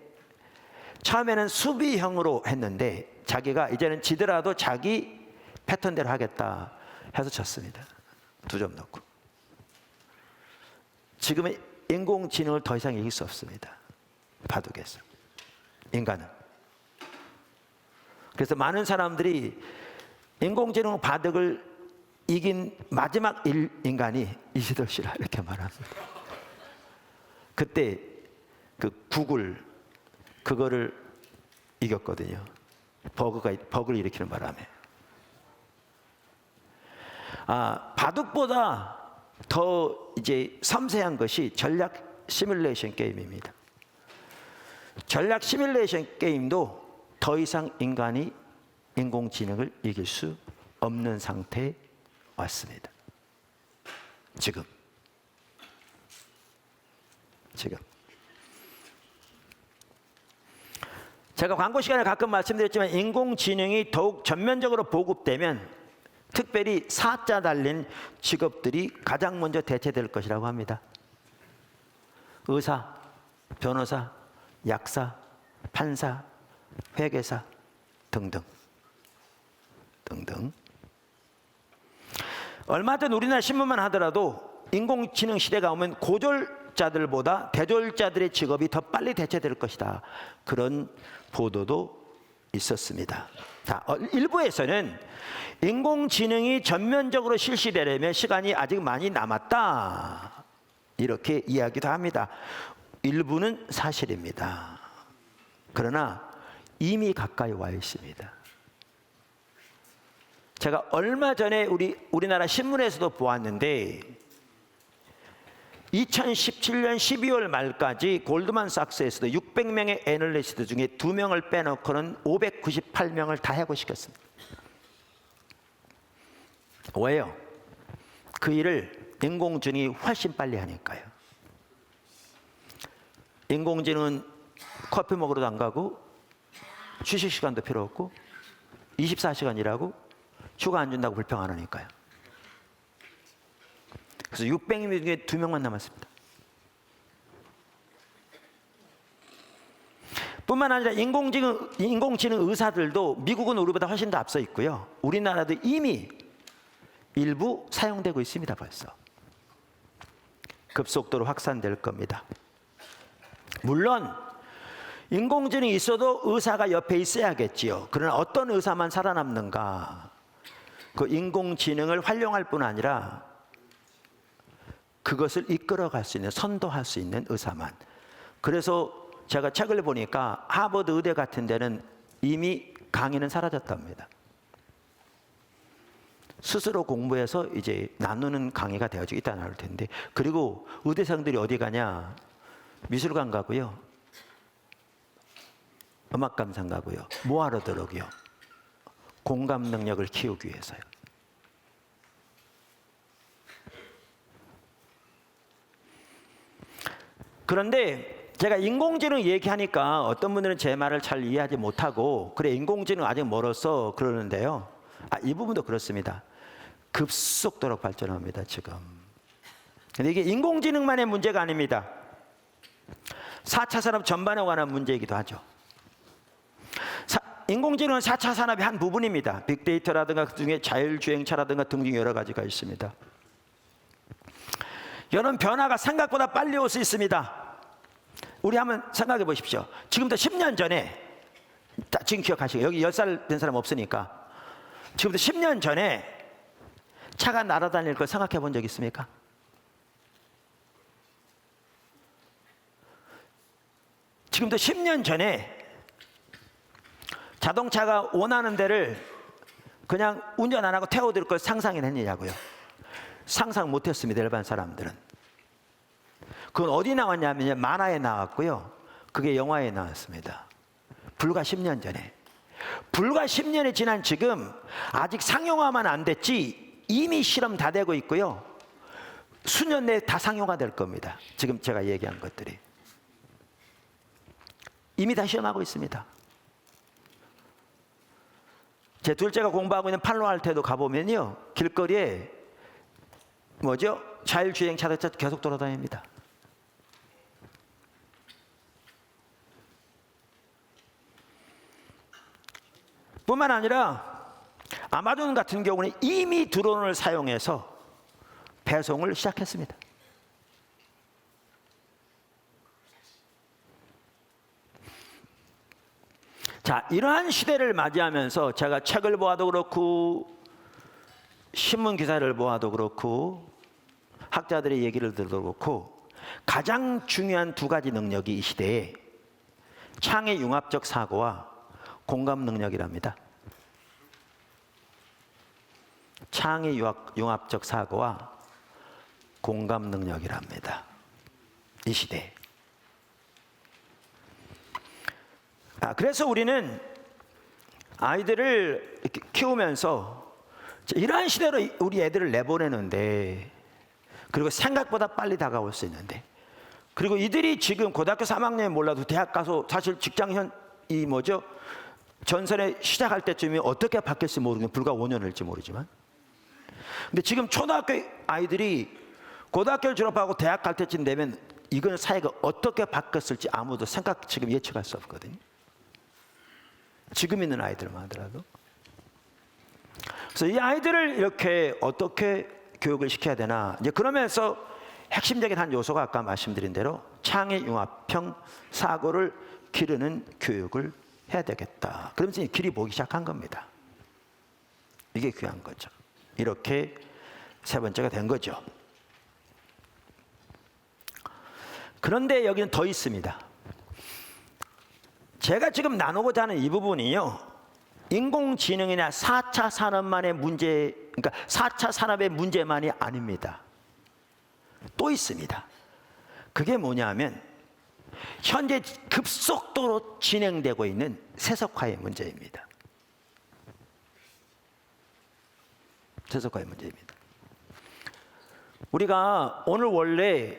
처음에는 수비형으로 했는데 자기가 이제는 지더라도 자기 패턴대로 하겠다 해서 졌습니다. 2점 넣고. 지금은 인공지능을 더 이상 이길 수 없습니다. 바둑에서. 인간은. 그래서 많은 사람들이 인공지능 바둑을 이긴 마지막 인간이 이시돌 씨라 이렇게 말합니다. 그때 그 구글 그거를 이겼거든요. 버그를 일으키는 바람에. 바둑보다 더 이제 섬세한 것이 전략 시뮬레이션 게임입니다. 전략 시뮬레이션 게임도 더 이상 인간이 인공지능을 이길 수 없는 상태에 왔습니다. 지금. 제가 광고 시간에 가끔 말씀드렸지만 인공지능이 더욱 전면적으로 보급되면 특별히 사자 달린 직업들이 가장 먼저 대체될 것이라고 합니다. 의사, 변호사, 약사, 판사, 회계사 등등. 얼마 전 우리나라 신문만 하더라도 인공지능 시대가 오면 고졸자들보다 대졸자들의 직업이 더 빨리 대체될 것이다. 그런 보도도 있었습니다. 자, 일부에서는 인공지능이 전면적으로 실시되려면 시간이 아직 많이 남았다. 이렇게 이야기도 합니다. 일부는 사실입니다. 그러나 이미 가까이 와 있습니다. 제가 얼마 전에 우리나라 신문에서도 보았는데 2017년 12월 말까지 골드만삭스에서도 600명의 애널리스트 중에 2명을 빼놓고는 598명을 다 해고시켰습니다. 왜요? 그 일을 인공지능이 훨씬 빨리 하니까요. 인공지능은 커피 먹으러도 안 가고 휴식 시간도 필요 없고 24시간 일하고 휴가 안 준다고 불평 안 하니까요. 그래서 600명 중에 2명만 남았습니다. 뿐만 아니라 인공지능 의사들도 미국은 우리보다 훨씬 더 앞서 있고요. 우리나라도 이미 일부 사용되고 있습니다. 벌써 급속도로 확산될 겁니다. 물론 인공지능이 있어도 의사가 옆에 있어야겠지요. 그러나 어떤 의사만 살아남는가? 그 인공지능을 활용할 뿐 아니라 그것을 이끌어갈 수 있는, 선도할 수 있는 의사만. 그래서 제가 책을 보니까 하버드 의대 같은 데는 이미 강의는 사라졌답니다. 스스로 공부해서 이제 나누는 강의가 되어지고 있다 나올 텐데, 그리고 의대생들이 어디 가냐? 미술관 가고요, 음악 감상 가고요. 뭐 하러 들어오고요? 공감 능력을 키우기 위해서요. 그런데 제가 인공지능 얘기하니까 어떤 분들은 제 말을 잘 이해하지 못하고 그래 인공지능 아직 멀었어 그러는데요. 이 부분도 그렇습니다. 급속도로 발전합니다 지금. 근데 이게 인공지능만의 문제가 아닙니다. 4차 산업 전반에 관한 문제이기도 하죠. 인공지능은 4차 산업의 한 부분입니다. 빅데이터라든가 그중에 자율주행차라든가 등등 여러 가지가 있습니다. 여러분, 변화가 생각보다 빨리 올 수 있습니다. 우리 한번 생각해 보십시오. 지금부터 10년 전에, 지금 기억하시고 여기 10살 된 사람 없으니까, 지금부터 10년 전에 차가 날아다닐 걸 생각해 본 적 있습니까? 지금부터 10년 전에 자동차가 원하는 데를 그냥 운전 안 하고 태워드릴 걸 상상했느냐고요. 상상 못했습니다. 일반 사람들은. 그건 어디 나왔냐면 만화에 나왔고요. 그게 영화에 나왔습니다. 불과 10년 전에. 불과 10년이 지난 지금 아직 상용화만 안 됐지 이미 실험 다 되고 있고요. 수년 내에 다 상용화 될 겁니다. 지금 제가 얘기한 것들이. 이미 다 시험하고 있습니다. 제 둘째가 공부하고 있는 팔로알토에도 가보면요, 길거리에 자율주행차들 계속 돌아다닙니다. 뿐만 아니라 아마존 같은 경우는 이미 드론을 사용해서 배송을 시작했습니다. 자, 이러한 시대를 맞이하면서 제가 책을 보아도 그렇고 신문 기사를 보아도 그렇고 학자들의 얘기를 들어도 그렇고 가장 중요한 두 가지 능력이 이 시대에 창의 융합적 사고와 공감 능력이랍니다. 창의 융합적 사고와 공감 능력이랍니다. 이 시대에. 그래서 우리는 아이들을 이렇게 키우면서 이러한 시대로 우리 애들을 내보내는데, 그리고 생각보다 빨리 다가올 수 있는데, 그리고 이들이 지금 고등학교 3학년에 몰라도 대학 가서 사실 직장 전선에 시작할 때쯤이 어떻게 바뀔지 모르겠는데 불과 5년 흘지 모르지만, 근데 지금 초등학교 아이들이 고등학교를 졸업하고 대학 갈 때쯤 되면 이건 사회가 어떻게 바뀌었을지 아무도 지금 예측할 수 없거든요. 지금 있는 아이들만 하더라도. 그래서 이 아이들을 이렇게 어떻게 교육을 시켜야 되나, 이제 그러면서 핵심적인 한 요소가 아까 말씀드린 대로 창의 융합형 사고를 기르는 교육을 해야 되겠다. 그러면서 길이 보기 시작한 겁니다. 이게 귀한 거죠. 이렇게 세 번째가 된 거죠. 그런데 여기는 더 있습니다. 제가 지금 나누고자 하는 이 부분이요, 인공지능이나 4차 산업만의 문제, 그러니까 4차 산업의 문제만이 아닙니다. 또 있습니다. 그게 뭐냐면 현재 급속도로 진행되고 있는 세속화의 문제입니다. 세속화의 문제입니다. 우리가 오늘 원래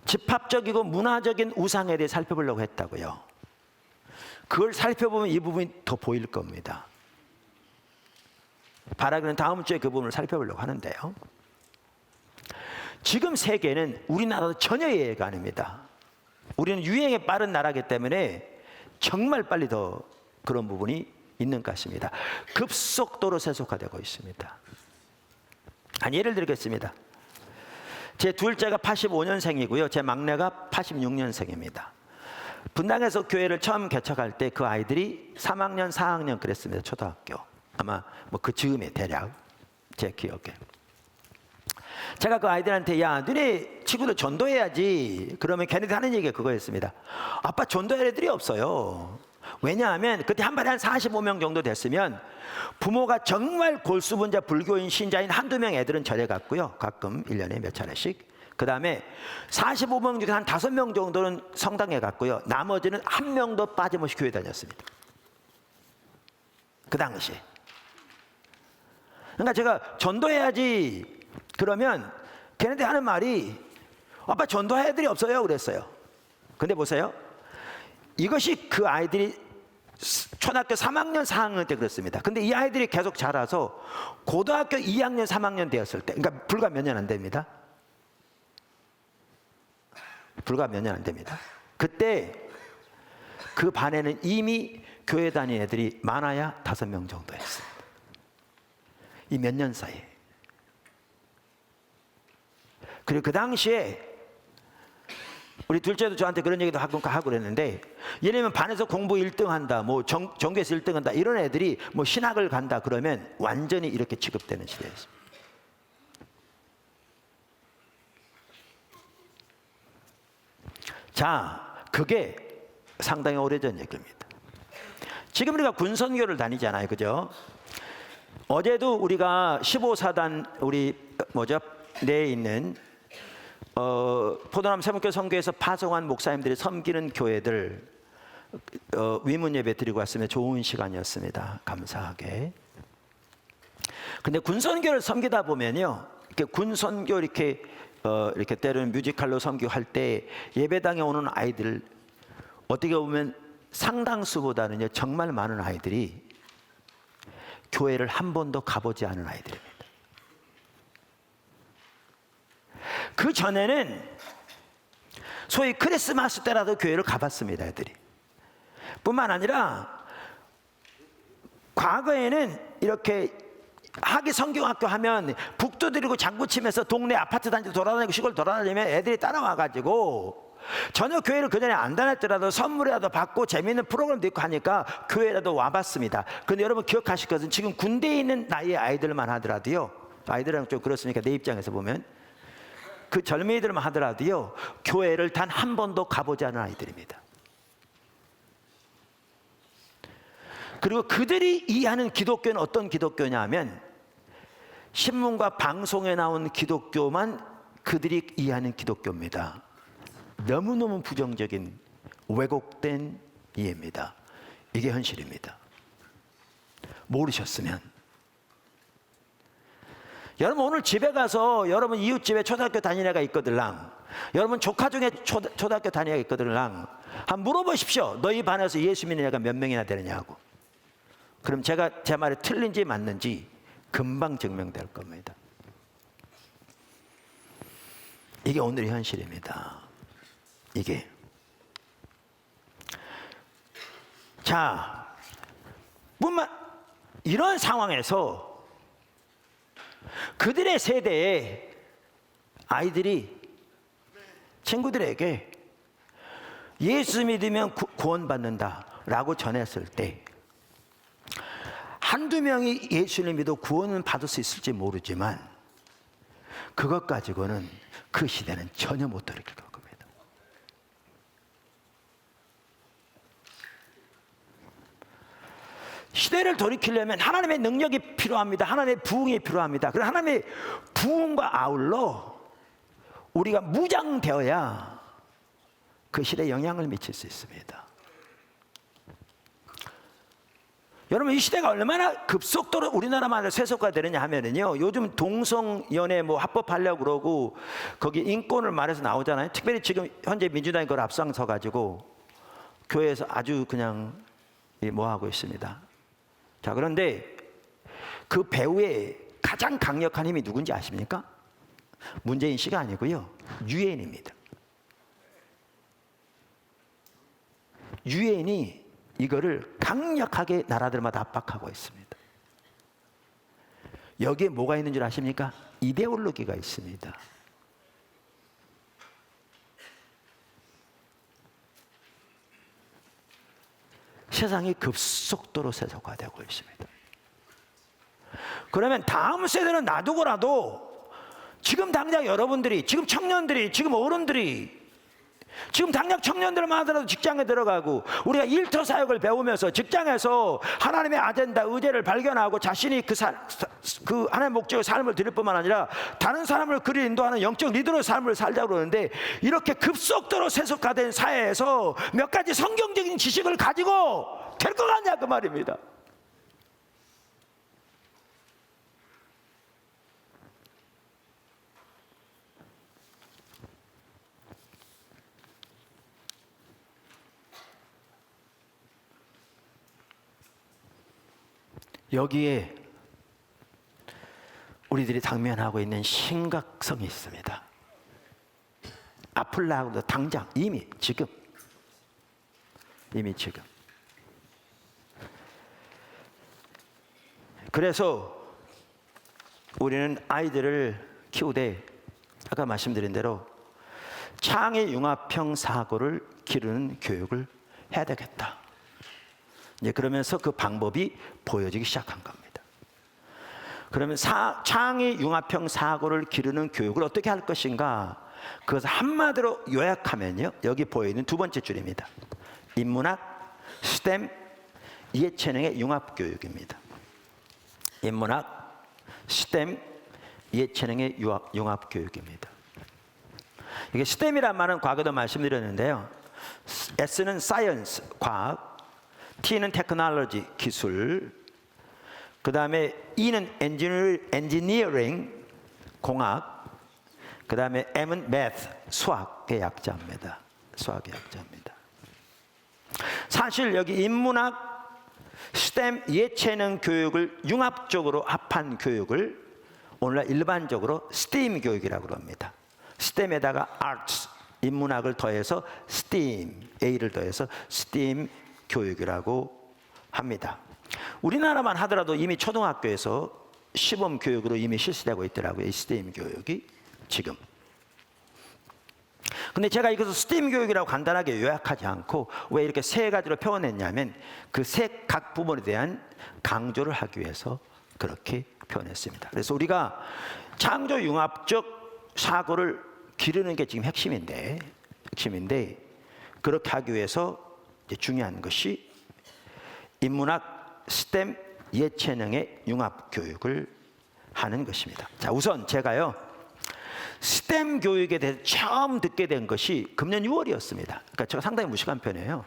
집합적이고 문화적인 우상에 대해 살펴보려고 했다고요. 그걸 살펴보면 이 부분이 더 보일 겁니다. 바라기는 다음 주에 그 부분을 살펴보려고 하는데요. 지금 세계는 우리나라도 전혀 예외가 아닙니다. 우리는 유행에 빠른 나라이기 때문에 정말 빨리 더 그런 부분이 있는 것 같습니다. 급속도로 세속화되고 있습니다. 예를 들겠습니다. 제 둘째가 85년생이고요. 제 막내가 86년생입니다. 분당에서 교회를 처음 개척할 때 그 아이들이 3학년, 4학년 그랬습니다. 초등학교. 아마 그 즈음에 대략 제 기억에. 제가 그 아이들한테 야, 너네 친구들 전도해야지. 그러면 걔네들 하는 얘기가 그거였습니다. 아빠 전도할 애들이 없어요. 왜냐하면 그때 한 발에 한 45명 정도 됐으면 부모가 정말 골수분자 불교인 신자인 한두 명 애들은 절에 갔고요. 가끔 1년에 몇 차례씩. 그 다음에 45명 중에 한 5명 정도는 성당에 갔고요. 나머지는 한 명도 빠짐없이 교회 다녔습니다. 그 당시에. 그러니까 제가 전도해야지 그러면 걔네들 하는 말이 아빠 전도할 애들이 없어요 그랬어요. 근데 보세요. 이것이 그 아이들이 초등학교 3학년, 4학년 때 그랬습니다. 근데 이 아이들이 계속 자라서 고등학교 2학년, 3학년 되었을 때, 그러니까 불과 몇 년 안 됩니다. 불과 몇 년 안 됩니다. 그때 그 반에는 이미 교회 다니는 애들이 많아야 5명 정도였습니다. 이 몇 년 사이에. 그리고 그 당시에 우리 둘째도 저한테 그런 얘기도 하고 그랬는데, 예를 들면 반에서 공부 1등 한다, 전교에서 1등 한다, 이런 애들이 신학을 간다 그러면 완전히 이렇게 취급되는 시대였습니다. 자, 그게 상당히 오래전 얘기입니다. 지금 우리가 군선교를 다니잖아요. 그죠? 어제도 우리가 15사단 내에 있는 포도남 세문교 선교에서 파송한 목사님들이 섬기는 교회들 위문 예배 드리고 왔으면 좋은 시간이었습니다. 감사하게. 근데 군선교를 섬기다 보면요, 이렇게 군선교 이렇게 때로는 뮤지컬로 섬교할 때 예배당에 오는 아이들 어떻게 보면 상당수보다는요 정말 많은 아이들이 교회를 한 번도 가보지 않은 아이들입니다. 그 전에는 소위 크리스마스 때라도 교회를 가봤습니다. 애들이. 뿐만 아니라 과거에는 이렇게 하기 성경학교 하면 북두 들이고 장구 치면서 동네 아파트 단지 돌아다니고 시골 돌아다니면 애들이 따라와가지고 전혀 교회를 그전에 안 다녔더라도 선물이라도 받고 재미있는 프로그램도 있고 하니까 교회라도 와봤습니다. 근데 여러분 기억하실 것은 지금 군대에 있는 나이의 아이들만 하더라도요, 아이들은 좀 그렇습니까? 내 입장에서 보면 그 젊은이들만 하더라도요, 교회를 단 한 번도 가보지 않은 아이들입니다. 그리고 그들이 이해하는 기독교는 어떤 기독교냐 하면 신문과 방송에 나온 기독교만 그들이 이해하는 기독교입니다. 너무너무 부정적인 왜곡된 이해입니다. 이게 현실입니다. 모르셨으면 여러분 오늘 집에 가서 여러분 이웃집에 초등학교 다니는 애가 있거들랑, 여러분 조카 중에 초등학교 다니는 애가 있거들랑, 한번 물어보십시오. 너희 반에서 예수 믿는 애가 몇 명이나 되느냐고. 그럼 제가 제 말이 틀린지 맞는지 금방 증명될 겁니다. 이게 오늘의 현실입니다. 이게. 자, 뿐만 이런 상황에서 그들의 세대의 아이들이 친구들에게 예수 믿으면 구원받는다라고 전했을 때 한두 명이 예수를 믿어 구원은 받을 수 있을지 모르지만 그것 가지고는 그 시대는 전혀 못 돌이킬 겁니다. 시대를 돌이키려면 하나님의 능력이 필요합니다. 하나님의 부흥이 필요합니다. 그리고 하나님의 부흥과 아울러 우리가 무장되어야 그 시대에 영향을 미칠 수 있습니다. 여러분 이 시대가 얼마나 급속도로 우리나라만 세속화되느냐 하면은요, 요즘 동성연애 뭐 합법하려고 그러고 거기 인권을 말해서 나오잖아요. 특별히 지금 현재 민주당이 그걸 앞장서 가지고 교회에서 아주 그냥 뭐 하고 있습니다. 자, 그런데 그 배후에 가장 강력한 힘이 누군지 아십니까? 문재인 씨가 아니고요, 유엔입니다. 유엔이 이거를 강력하게 나라들마다 압박하고 있습니다. 여기에 뭐가 있는 줄 아십니까? 이데올로기가 있습니다. 세상이 급속도로 세속화되고 있습니다. 그러면 다음 세대는 놔두고라도 지금 당장 여러분들이, 지금 청년들이, 지금 어른들이, 지금 당장 청년들만 하더라도 직장에 들어가고 우리가 일터 사역을 배우면서 직장에서 하나님의 아젠다, 의제를 발견하고 자신이 그 하나님의 목적의 삶을 드릴 뿐만 아니라 다른 사람을 그리 인도하는 영적 리더로의 삶을 살자고 그러는데, 이렇게 급속도로 세속화된 사회에서 몇 가지 성경적인 지식을 가지고 될 것 같냐 그 말입니다. 여기에 우리들이 당면하고 있는 심각성이 있습니다. 아플라고도 당장 이미 지금 그래서 우리는 아이들을 키우되 아까 말씀드린 대로 창의 융합형 사고를 기르는 교육을 해야 되겠다. 이제 그러면서 그 방법이 보여지기 시작한 겁니다. 그러면 창의 융합형 사고를 기르는 교육을 어떻게 할 것인가? 그것을 한마디로 요약하면요, 여기 보이는 두 번째 줄입니다. 인문학, 스템, 이해체능의 융합교육입니다. 인문학, 스템, 이해체능의 융합교육입니다. 이게 스템이란 말은 과거도 말씀드렸는데요, S는 사이언스, 과학, T는 테크놀로지, 기술, 그 다음에 E는 엔지니어링, 공학, 그 다음에 M은 math, 수학의 약자입니다. 수학의 약자입니다. 사실 여기 인문학, 스템, 예체능 교육을 융합적으로 합한 교육을 오늘날 일반적으로 STEAM 교육이라고 합니다. STEM에다가 Arts, 인문학을 더해서 STEAM, A를 더해서 STEAM 교육이라고 합니다. 우리나라만 하더라도 이미 초등학교에서 시범 교육으로 이미 실시되고 있더라고요, 이 STEAM 교육이 지금. 근데 제가 이것을 스팀 교육이라고 간단하게 요약하지 않고 왜 이렇게 세 가지로 표현했냐면 그 세 각 부분에 대한 강조를 하기 위해서 그렇게 표현했습니다. 그래서 우리가 창조 융합적 사고를 기르는 게 지금 핵심인데 그렇게 하기 위해서 이제 중요한 것이 인문학 스템 예체능의 융합 교육을 하는 것입니다. 자, 우선 제가요 스템 교육에 대해서 처음 듣게 된 것이 금년 6월이었습니다. 그러니까 제가 상당히 무식한 편이에요.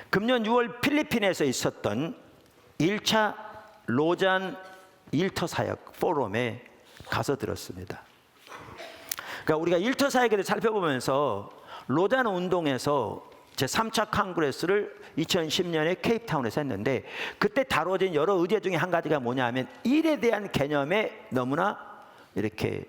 금년 6월 필리핀에서 있었던 1차 로잔 일터사역 포럼에 가서 들었습니다. 그러니까 우리가 일터사역에 대해 살펴보면서 로잔 운동에서 제3차 콩그레스를 2010년에 케이프타운에서 했는데 그때 다뤄진 여러 의제 중에 한 가지가 뭐냐 하면 일에 대한 개념에 너무나 이렇게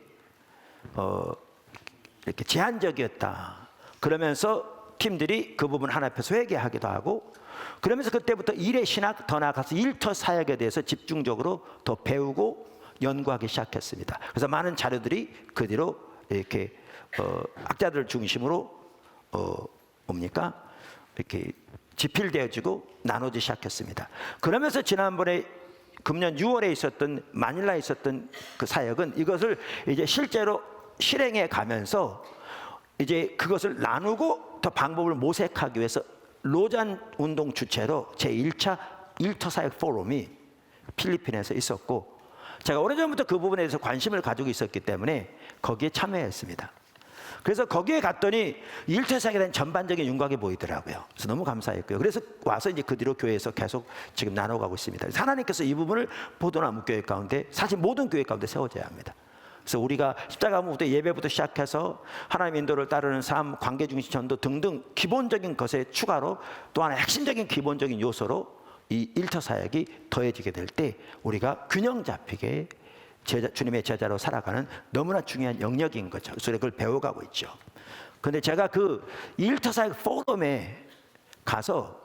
제한적이었다. 그러면서 팀들이 그 부분 하나 앞에서 회개하기도 하고 그러면서 그때부터 일의 신학 더 나아가서 일터 사역에 대해서 집중적으로 더 배우고 연구하기 시작했습니다. 그래서 많은 자료들이 그 뒤로 이렇게 학자들을 중심으로 뭡니까? 이렇게 집필되어지고 나누기 시작했습니다. 그러면서 지난번에 금년 6월에 있었던 마닐라에 있었던 그 사역은 이것을 이제 실제로 실행해 가면서 이제 그것을 나누고 더 방법을 모색하기 위해서 로잔 운동 주체로 제1차 일터 사역 포럼이 필리핀에서 있었고 제가 오래전부터 그 부분에 대해서 관심을 가지고 있었기 때문에 거기에 참여했습니다. 그래서 거기에 갔더니 일터 사역에 대한 전반적인 윤곽이 보이더라고요. 그래서 너무 감사했고요. 그래서 와서 이제 그 뒤로 교회에서 계속 지금 나눠가고 있습니다. 하나님께서 이 부분을 보도나무 교회 가운데 사실 모든 교회 가운데 세워져야 합니다. 그래서 우리가 십자가부터 예배부터 시작해서 하나님 인도를 따르는 삶, 관계중심 전도 등등 기본적인 것에 추가로 또 하나 핵심적인 기본적인 요소로 이 일터 사역이 더해지게 될 때 우리가 균형 잡히게 주님의 제자로 살아가는 너무나 중요한 영역인 거죠. 그래서 그걸 배워가고 있죠. 그런데 제가 그 일터 사역 포럼에 가서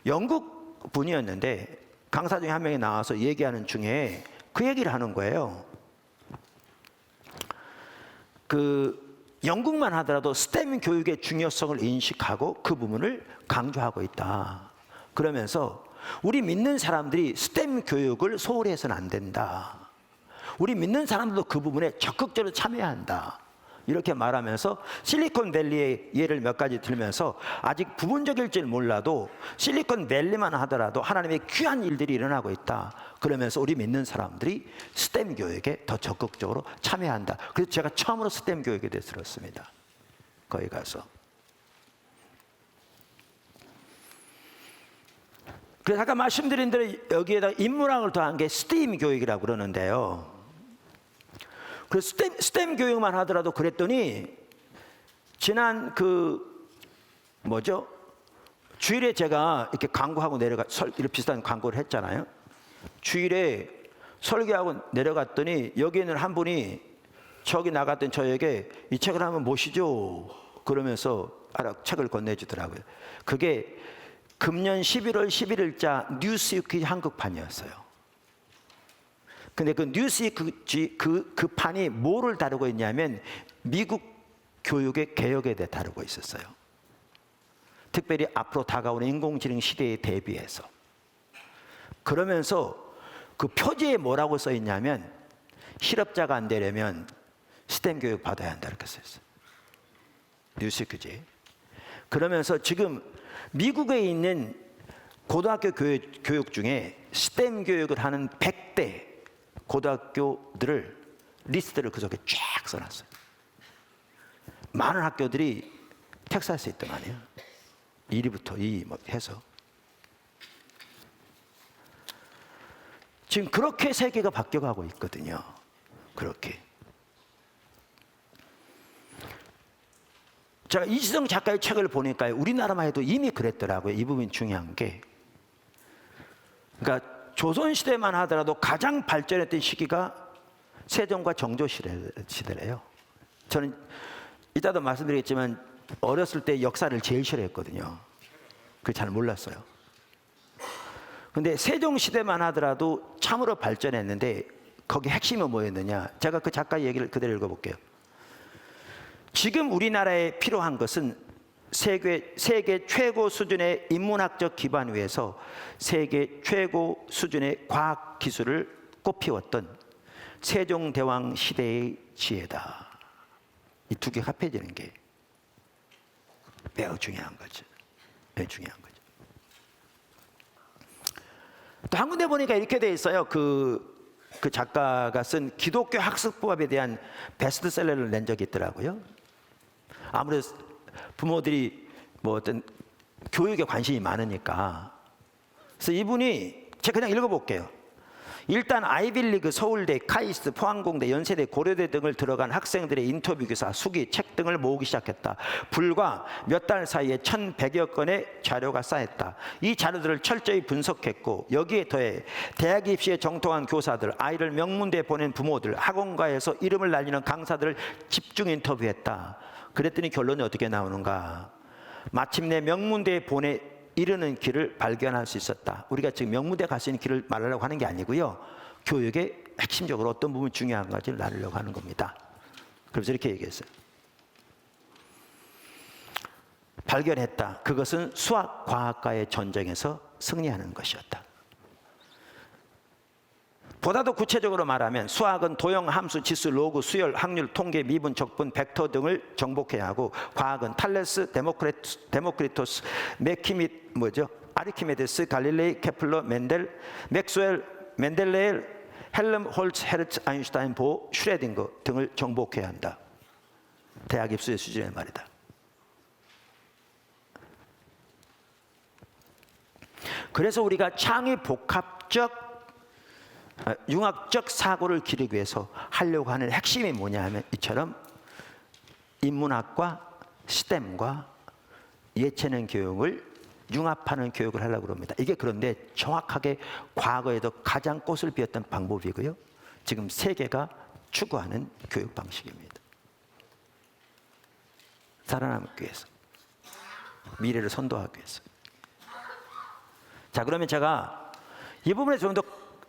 영국 분이었는데 강사 중에 한 명이 나와서 얘기하는 중에 그 얘기를 하는 거예요. 그 영국만 하더라도 스템 교육의 중요성을 인식하고 그 부분을 강조하고 있다. 그러면서 우리 믿는 사람들이 스템 교육을 소홀히 해서는 안 된다. 우리 믿는 사람들도 그 부분에 적극적으로 참여해야 한다. 이렇게 말하면서 실리콘밸리의 예를 몇 가지 들면서 아직 부분적일지는 몰라도 실리콘밸리만 하더라도 하나님의 귀한 일들이 일어나고 있다. 그러면서 우리 믿는 사람들이 스템 교육에 더 적극적으로 참여해야 한다. 그래서 제가 처음으로 스템 교육에 대해서 들었습니다. 거기 가서. 그래서 아까 말씀드린 대로 여기에다 인문학을 더한 게 스팀 교육이라고 그러는데요. 그래서 스템 교육만 하더라도 그랬더니 지난 주일에 제가 이렇게 광고하고 이렇게 비슷한 광고를 했잖아요. 주일에 설교하고 내려갔더니 여기 있는 한 분이 저기 나갔던 저에게 이 책을 한번 보시죠. 그러면서 책을 건네주더라고요. 그게 금년 11월 11일자 뉴스위크 한국판이었어요. 근데 그 뉴스위크 그 판이 뭐를 다루고 있냐면 미국 교육의 개혁에 대해 다루고 있었어요. 특별히 앞으로 다가오는 인공지능 시대에 대비해서. 그러면서 그 표지에 뭐라고 써 있냐면 실업자가 안 되려면 스템 교육 받아야 한다 이렇게 써 있어요. 뉴스위크지. 그러면서 지금 미국에 있는 고등학교 교육 중에 스템 교육을 하는 100대 고등학교들을 리스트를 그 속에 쫙 써놨어요. 많은 학교들이 텍사스에 있더만요. 1위부터 2위 해서 지금 그렇게 세계가 바뀌어가고 있거든요. 그렇게. 제가 이지성 작가의 책을 보니까 우리나라만 해도 이미 그랬더라고요. 이 부분이 중요한 게. 그러니까 조선시대만 하더라도 가장 발전했던 시기가 세종과 정조 시대래요. 저는 이따도 말씀드리겠지만 어렸을 때 역사를 제일 싫어했거든요. 그걸 잘 몰랐어요. 근데 세종시대만 하더라도 참으로 발전했는데 거기 핵심이 뭐였느냐. 제가 그 작가 얘기를 그대로 읽어볼게요. 지금 우리나라에 필요한 것은 세계 최고 수준의 인문학적 기반 위에서 세계 최고 수준의 과학 기술을 꽃피웠던 세종대왕 시대의 지혜다. 이 두 개 합해지는 게 매우 중요한 거죠. 매우 중요한 거죠. 또 한 군데 보니까 이렇게 돼 있어요. 그 작가가 쓴 기독교 학습법에 대한 베스트셀러를 낸 적이 있더라고요. 아무래도 부모들이 뭐 어떤 교육에 관심이 많으니까. 그래서 이분이 제가 그냥 읽어볼게요. 일단 아이빌리그, 서울대, 카이스트, 포항공대, 연세대, 고려대 등을 들어간 학생들의 인터뷰 기사, 수기, 책 등을 모으기 시작했다. 불과 몇 달 사이에 1,100여 건의 자료가 쌓였다. 이 자료들을 철저히 분석했고 여기에 더해 대학 입시에 정통한 교사들, 아이를 명문대에 보낸 부모들, 학원가에서 이름을 날리는 강사들을 집중 인터뷰했다. 그랬더니 결론이 어떻게 나오는가? 마침내 명문대에 이르는 길을 발견할 수 있었다. 우리가 지금 명문대 갈 수 있는 길을 말하려고 하는 게 아니고요. 교육의 핵심적으로 어떤 부분이 중요한가를 나누려고 하는 겁니다. 그래서 이렇게 얘기했어요. 발견했다. 그것은 수학, 과학과의 전쟁에서 승리하는 것이었다. 보다도 구체적으로 말하면 수학은 도형, 함수, 지수, 로그, 수열, 확률, 통계, 미분, 적분, 벡터 등을 정복해야 하고 과학은 탈레스, 데모크리토스, 아르키메데스, 갈릴레이, 케플러, 멘델, 맥스웰, 멘델레일, 헬름 홀츠, 헤르츠, 아인슈타인, 보어, 슈레딩거 등을 정복해야 한다. 대학 입시의 수준의 말이다. 그래서 우리가 창의 복합적 융합적 사고를 기르기 위해서 하려고 하는 핵심이 뭐냐 하면 이처럼 인문학과 스템과 예체능 교육을 융합하는 교육을 하려고 합니다. 이게 그런데 정확하게 과거에도 가장 꽃을 피웠던 방법이고요. 지금 세계가 추구하는 교육 방식입니다. 살아남기 위해서, 미래를 선도하기 위해서. 자, 그러면 제가 이 부분에 좀 더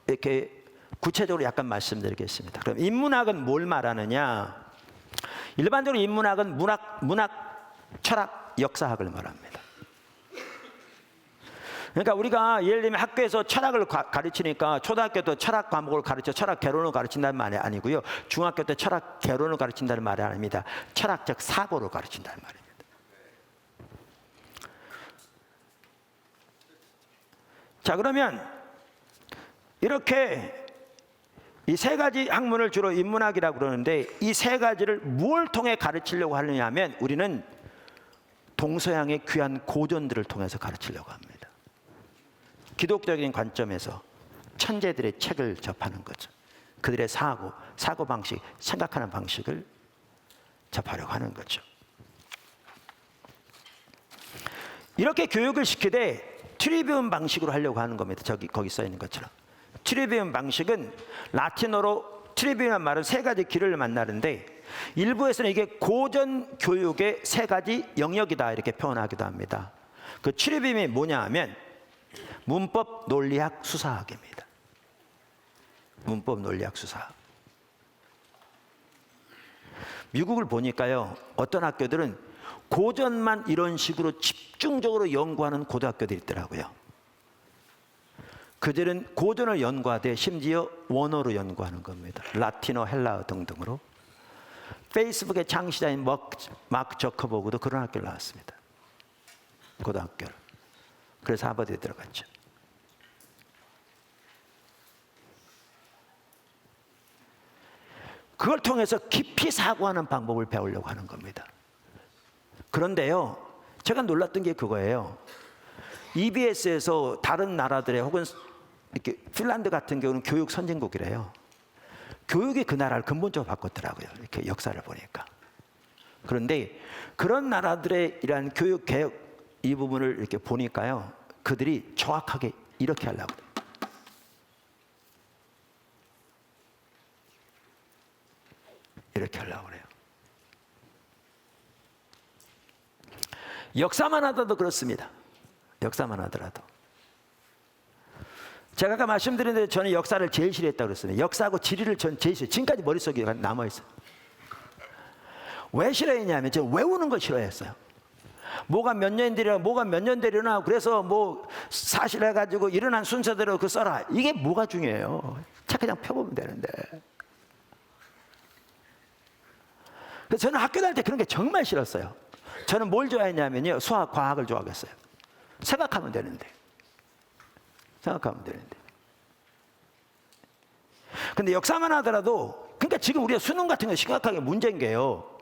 이렇게 구체적으로 약간 말씀드리겠습니다. 그럼 인문학은 뭘 말하느냐? 일반적으로 인문학은 문학, 철학, 역사학을 말합니다. 그러니까 우리가 예를 들면 학교에서 철학을 가르치니까 초등학교 때 철학 과목을 가르쳐 철학 개론을 가르친다는 말이 아니고요. 중학교 때 철학 개론을 가르친다는 말이 아닙니다. 철학적 사고를 가르친다는 말입니다. 자, 그러면 이렇게 이 세 가지 학문을 주로 인문학이라고 그러는데 이 세 가지를 뭘 통해 가르치려고 하느냐 하면 우리는 동서양의 귀한 고전들을 통해서 가르치려고 합니다. 기독교적인 관점에서 천재들의 책을 접하는 거죠. 그들의 사고방식, 생각하는 방식을 접하려고 하는 거죠. 이렇게 교육을 시키되 트리비움 방식으로 하려고 하는 겁니다. 거기 써 있는 것처럼. 트리비움 방식은 라틴어로 트리비움이라는 말은 세 가지 길을 만나는데 일부에서는 이게 고전 교육의 세 가지 영역이다 이렇게 표현하기도 합니다. 그 트리비움이 뭐냐 하면 문법, 논리학, 수사학입니다. 문법, 논리학, 수사학. 미국을 보니까요, 어떤 학교들은 고전만 이런 식으로 집중적으로 연구하는 고등학교들이 있더라고요. 그들은 고전을 연구하되 심지어 원어로 연구하는 겁니다. 라틴어, 헬라어 등등으로. 페이스북의 창시자인 마크 저커버그도 그런 학교를 나왔습니다. 고등학교를. 그래서 하버드에 들어갔죠. 그걸 통해서 깊이 사고하는 방법을 배우려고 하는 겁니다. 그런데요, 제가 놀랐던 게 그거예요. EBS에서 다른 나라들의 혹은 이렇게 핀란드 같은 경우는 교육 선진국이래요. 교육이 그 나라를 근본적으로 바꿨더라고요. 이렇게 역사를 보니까. 그런데 그런 나라들의 이러한 교육 개혁 이 부분을 이렇게 보니까요, 그들이 정확하게 이렇게 하려고 해요. 이렇게 하려고 그래요. 역사만 하더라도 그렇습니다. 역사만 하더라도. 제가 아까 말씀드린 대로 저는 역사를 제일 싫어했다고 그랬습니다. 역사하고 지리를 전 제일 싫어요. 지금까지 머릿속에 남아있어요. 왜 싫어했냐면 제가 외우는 거 싫어했어요. 뭐가 몇 년 되려나 그래서 뭐 사실해가지고 일어난 순서대로 그 써라. 이게 뭐가 중요해요? 자 그냥 펴보면 되는데. 그래서 저는 학교 다닐 때 그런 게 정말 싫었어요. 저는 뭘 좋아했냐면요, 수학, 과학을 좋아했어요. 생각하면 되는데. 근데 역사만 하더라도, 그러니까 지금 우리가 수능 같은 거 심각하게 문제인 게요,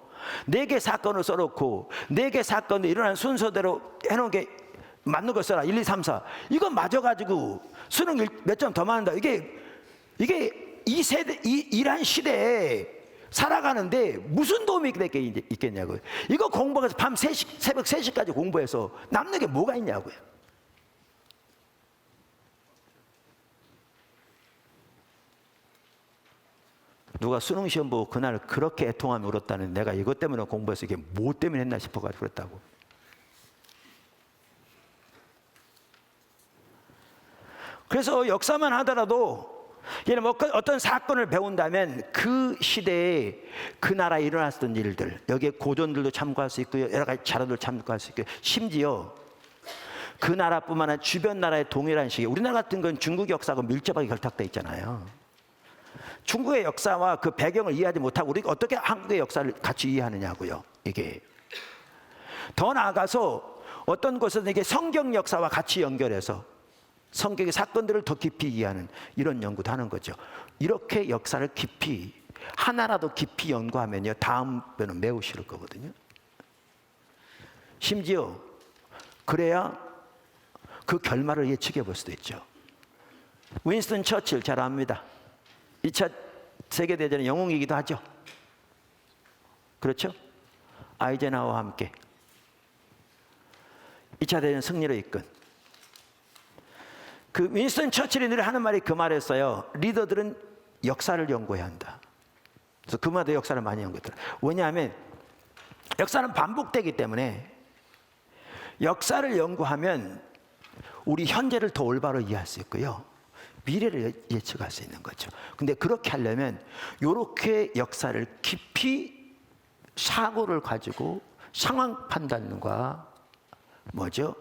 4개 사건을 써놓고 4개 사건이 일어난 순서대로 해놓은 게 맞는 걸 써라. 1, 2, 3, 4. 이거 맞아가지고 수능 몇 점 더 맞는다. 이게 이 세대, 이란 시대에 살아가는데 무슨 도움이 있겠냐고요. 이거 공부해서 밤 3시, 새벽 3시까지 공부해서 남는 게 뭐가 있냐고요. 누가 수능 시험 보고 그날 그렇게 애통하며 울었다는, 내가 이것 때문에 공부해서 이게 뭐 때문에 했나 싶어가지고 그랬다고. 그래서 역사만 하더라도 예를 뭐 어떤 사건을 배운다면 그 시대에 그 나라에 일어났던 일들, 여기에 고전들도 참고할 수 있고요, 여러 가지 자료들 참고할 수 있고요, 심지어 그 나라뿐만 아니라 주변 나라의 동일한 시기, 우리나라 같은 건 중국 역사하고 밀접하게 결탁되어 있잖아요. 중국의 역사와 그 배경을 이해하지 못하고 우리가 어떻게 한국의 역사를 같이 이해하느냐고요. 이게 더 나아가서 어떤 곳에서 이게 성경 역사와 같이 연결해서 성경의 사건들을 더 깊이 이해하는 이런 연구도 하는 거죠. 이렇게 역사를 깊이, 하나라도 깊이 연구하면요, 다음번은 매우 싫을 거거든요. 심지어 그래야 그 결말을 예측해 볼 수도 있죠. 윈스턴 처칠 잘 압니다. 2차 세계대전의 영웅이기도 하죠. 그렇죠? 아이젠하워와 함께 2차 대전 승리로 이끈 그 윈스턴 처칠이 늘 하는 말이 그 말이었어요. 리더들은 역사를 연구해야 한다. 그래서 그마다 역사를 많이 연구했더라. 왜냐하면 역사는 반복되기 때문에 역사를 연구하면 우리 현재를 더 올바로 이해할 수 있고요, 미래를 예측할 수 있는 거죠. 근데 그렇게 하려면 이렇게 역사를 깊이 사고를 가지고 상황 판단과 뭐죠?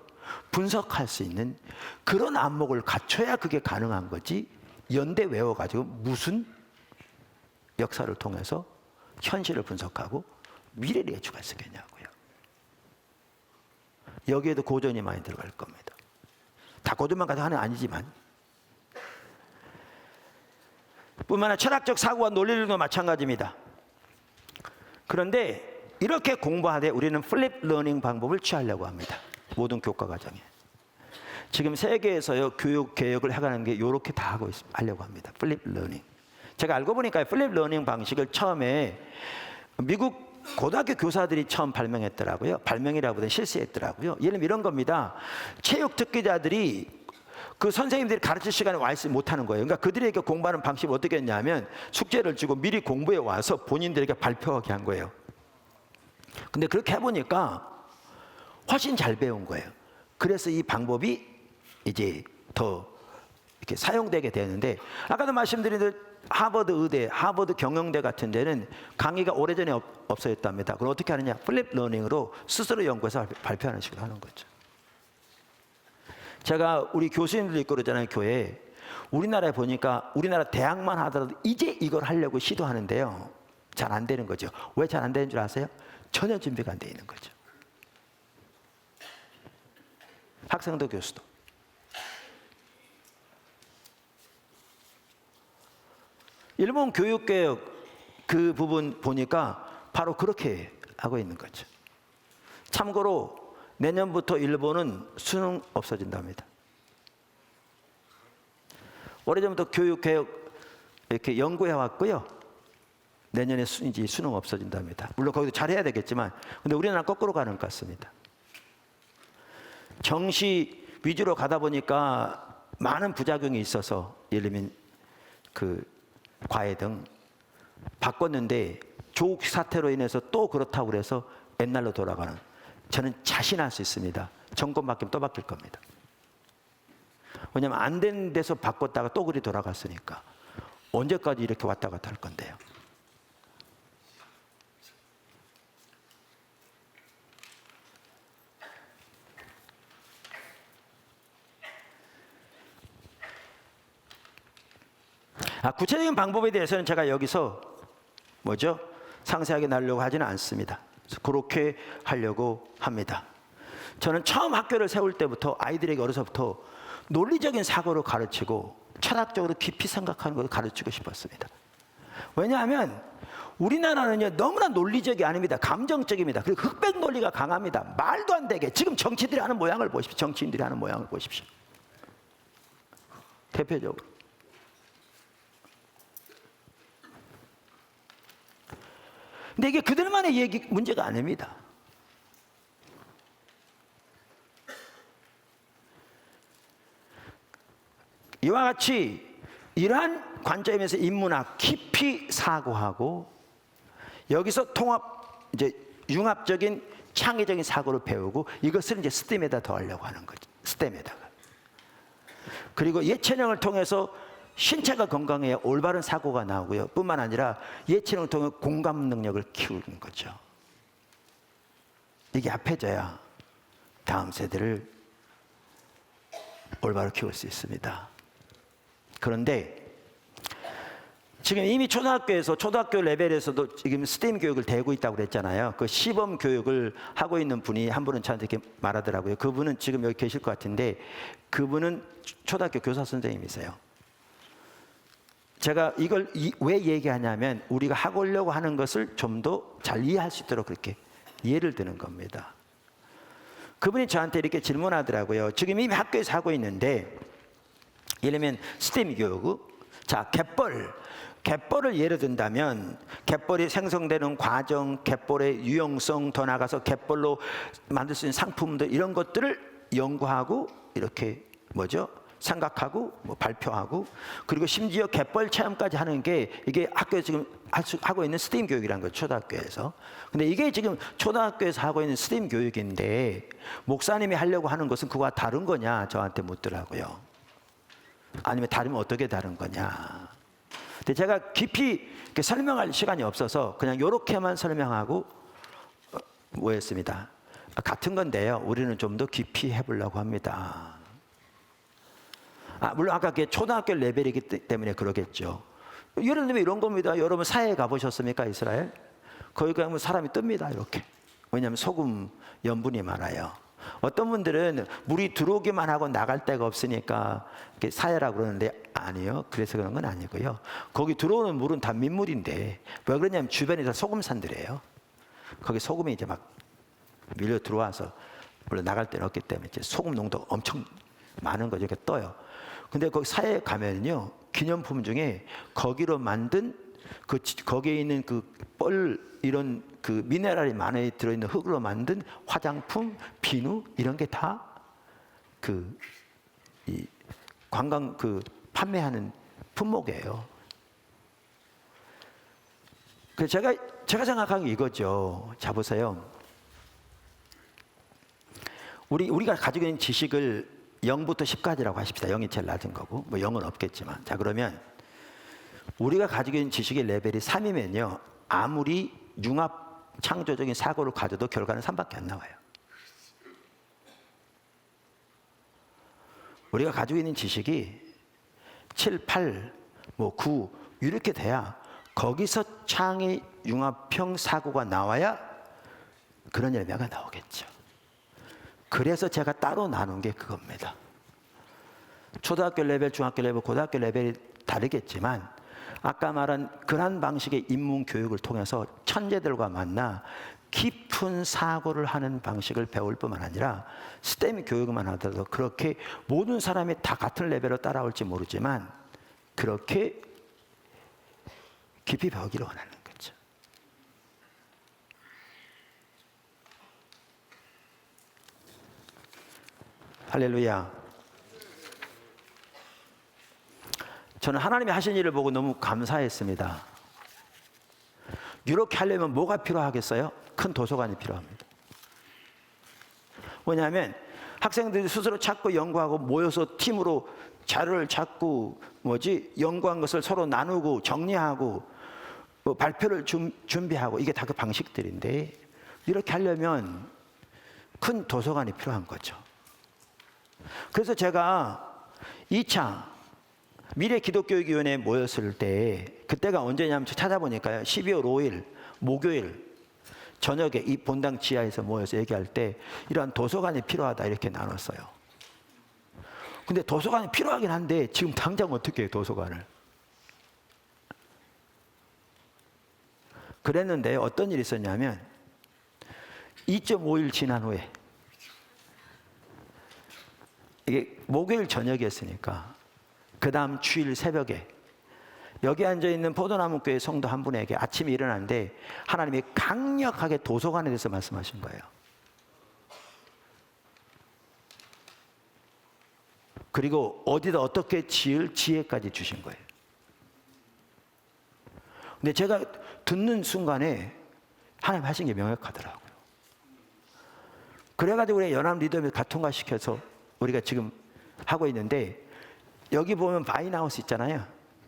분석할 수 있는 그런 안목을 갖춰야 그게 가능한 거지, 연대 외워가지고 무슨 역사를 통해서 현실을 분석하고 미래를 예측할 수 있겠냐고요. 여기에도 고전이 많이 들어갈 겁니다. 다 고전만 가지고 하는 아니지만, 뿐만 아니라 철학적 사고와 논리들도 마찬가지입니다. 그런데 이렇게 공부하되 우리는 플립 러닝 방법을 취하려고 합니다. 모든 교과 과정에. 지금 세계에서요, 교육 개혁을 해가는 게 이렇게 다 하려고 합니다. 플립 러닝. 제가 알고 보니까 플립 러닝 방식을 처음에 미국 고등학교 교사들이 처음 발명했더라고요. 발명이라고보다는 실시했더라고요. 예를 들면 이런 겁니다. 체육 특기자들이 그 선생님들이 가르칠 시간에 와 있지 못하는 거예요. 그러니까 그들에게 공부하는 방식이 어떻게 했냐면 숙제를 주고 미리 공부해 와서 본인들에게 발표하게 한 거예요. 근데 그렇게 해보니까 훨씬 잘 배운 거예요. 그래서 이 방법이 이제 더 이렇게 사용되게 되는데, 아까도 말씀드린 대로 하버드 의대, 하버드 경영대 같은 데는 강의가 오래전에 없어졌답니다. 그럼 어떻게 하느냐? 플립 러닝으로 스스로 연구해서 발표하는 식으로 하는 거죠. 제가 우리 교수님들 있고 그러잖아요, 교회에. 우리나라에 보니까 우리나라 대학만 하더라도 이제 이걸 하려고 시도하는데요, 잘 안 되는 거죠. 왜 잘 안 되는 줄 아세요? 전혀 준비가 안 돼 있는 거죠. 학생도 교수도. 일본 교육개혁 그 부분 보니까 바로 그렇게 하고 있는 거죠. 참고로 내년부터 일본은 수능 없어진답니다. 오래전부터 교육개혁 이렇게 연구해 왔고요, 내년에 이제 수능 없어진답니다. 물론 거기도 잘해야 되겠지만, 근데 우리나라 거꾸로 가는 것 같습니다. 정시 위주로 가다 보니까 많은 부작용이 있어서, 예를 들면 그 과외 등 바꿨는데 조국 사태로 인해서 또 그렇다고 그래서 옛날로 돌아가는, 저는 자신할 수 있습니다. 정권 바뀌면 또 바뀔 겁니다. 왜냐하면 안 되는 데서 바꿨다가 또 그리 돌아갔으니까 언제까지 이렇게 왔다 갔다 할 건데요. 구체적인 방법에 대해서는 제가 여기서 상세하게 나누려고 하지는 않습니다. 그래서 그렇게 하려고 합니다. 저는 처음 학교를 세울 때부터 아이들에게 어려서부터 논리적인 사고를 가르치고 철학적으로 깊이 생각하는 것을 가르치고 싶었습니다. 왜냐하면 우리나라는요, 너무나 논리적이 아닙니다. 감정적입니다. 그리고 흑백 논리가 강합니다. 말도 안 되게. 지금 정치인들이 하는 모양을 보십시오. 정치인들이 하는 모양을 보십시오. 대표적으로. 근데 이게 그들만의 얘기 문제가 아닙니다. 이와 같이 이러한 관점에서 인문학 깊이 사고하고 여기서 융합적인 창의적인 사고를 배우고 이것을 이제 스템에다 더하려고 하는 거죠. 스템에다가. 그리고 예체능을 통해서 신체가 건강해야 올바른 사고가 나오고요. 뿐만 아니라 예체능을 통해 공감 능력을 키우는 거죠. 이게 합해져야 다음 세대를 올바로 키울 수 있습니다. 그런데 지금 이미 초등학교 레벨에서도 지금 스템 교육을 대고 있다고 그랬잖아요. 그 시범 교육을 하고 있는 분이 한 분은 저한테 이렇게 말하더라고요. 그분은 지금 여기 계실 것 같은데 그분은 초등학교 교사 선생님이세요. 제가 이걸 왜 얘기하냐면 우리가 하려고 하는 것을 좀 더 잘 이해할 수 있도록 그렇게 예를 드는 겁니다. 그분이 저한테 이렇게 질문하더라고요. 지금 이미 학교에서 하고 있는데 예를 들면 스템 교육, 자 갯벌을 예를 든다면 갯벌이 생성되는 과정, 갯벌의 유용성, 더 나아가서 갯벌로 만들 수 있는 상품들 이런 것들을 연구하고 이렇게 생각하고 발표하고 그리고 심지어 갯벌 체험까지 하는 게 이게 학교에서 지금 하고 있는 스팀 교육이라는 거예요. 초등학교에서. 근데 이게 지금 초등학교에서 하고 있는 스팀 교육인데 목사님이 하려고 하는 것은 그거와 다른 거냐 저한테 묻더라고요. 아니면 다르면 어떻게 다른 거냐. 근데 제가 깊이 설명할 시간이 없어서 그냥 이렇게만 설명하고 뭐였습니다. 같은 건데요. 우리는 좀 더 깊이 해보려고 합니다. 물론 아까 그게 초등학교 레벨이기 때문에 그러겠죠. 예를 들면 이런 겁니다. 여러분 사해에 가보셨습니까? 이스라엘? 거기 가면 사람이 뜹니다. 이렇게. 왜냐하면 소금 염분이 많아요. 어떤 분들은 물이 들어오기만 하고 나갈 데가 없으니까 사해라고 그러는데 아니요. 그래서 그런 건 아니고요. 거기 들어오는 물은 다 민물인데 왜 그러냐면 주변에 다 소금산들이에요. 거기 소금이 이제 막 밀려 들어와서 물론 나갈 데는 없기 때문에 이제 소금 농도가 엄청 많은 거죠. 이렇게 떠요. 근데 거기 사해에 가면요. 기념품 중에 거기로 만든 거기에 있는 이런 미네랄이 많이 들어있는 흙으로 만든 화장품, 비누 이런 게 다 이 관광 판매하는 품목이에요. 그 제가 생각하는 게 이거죠. 자 보세요. 우리가 가지고 있는 지식을 0부터 10까지라고 하십시다. 0이 제일 낮은 거고 0은 없겠지만 자 그러면 우리가 가지고 있는 지식의 레벨이 3이면요. 아무리 융합 창조적인 사고를 가져도 결과는 3밖에 안 나와요. 우리가 가지고 있는 지식이 7, 8, 9 이렇게 돼야 거기서 창의 융합형 사고가 나와야 그런 열매가 나오겠죠. 그래서 제가 따로 나눈 게 그겁니다. 초등학교 레벨, 중학교 레벨, 고등학교 레벨이 다르겠지만 아까 말한 그런 방식의 인문 교육을 통해서 천재들과 만나 깊은 사고를 하는 방식을 배울 뿐만 아니라 스템 교육만 하더라도 그렇게 모든 사람이 다 같은 레벨로 따라올지 모르지만 그렇게 깊이 배우기를 원하는 거죠. 할렐루야. 저는 하나님이 하신 일을 보고 너무 감사했습니다. 이렇게 하려면 뭐가 필요하겠어요? 큰 도서관이 필요합니다. 왜냐하면 학생들이 스스로 찾고 연구하고 모여서 팀으로 자료를 찾고 연구한 것을 서로 나누고 정리하고 발표를 준비하고 이게 다 그 방식들인데 이렇게 하려면 큰 도서관이 필요한 거죠. 그래서 제가 2차 미래기독교육위원회에 모였을 때 그때가 언제냐면 찾아보니까요. 12월 5일 목요일 저녁에 이 본당 지하에서 모여서 얘기할 때 이러한 도서관이 필요하다 이렇게 나눴어요. 근데 도서관이 필요하긴 한데 지금 당장 어떻게 해요, 도서관을? 그랬는데 어떤 일이 있었냐면 2.5일 지난 후에 이게 목요일 저녁이었으니까 그 다음 주일 새벽에 여기 앉아있는 포도나무교회 성도 한 분에게 아침에 일어났는데 하나님이 강력하게 도서관에 대해서 말씀하신 거예요. 그리고 어디다 어떻게 지을 지혜까지 주신 거예요. 근데 제가 듣는 순간에 하나님 하신 게 명확하더라고요. 그래가지고 우리 연합 리더를 가통화시켜서 우리가 지금 하고 있는데 여기 보면 바인하우스 있잖아요.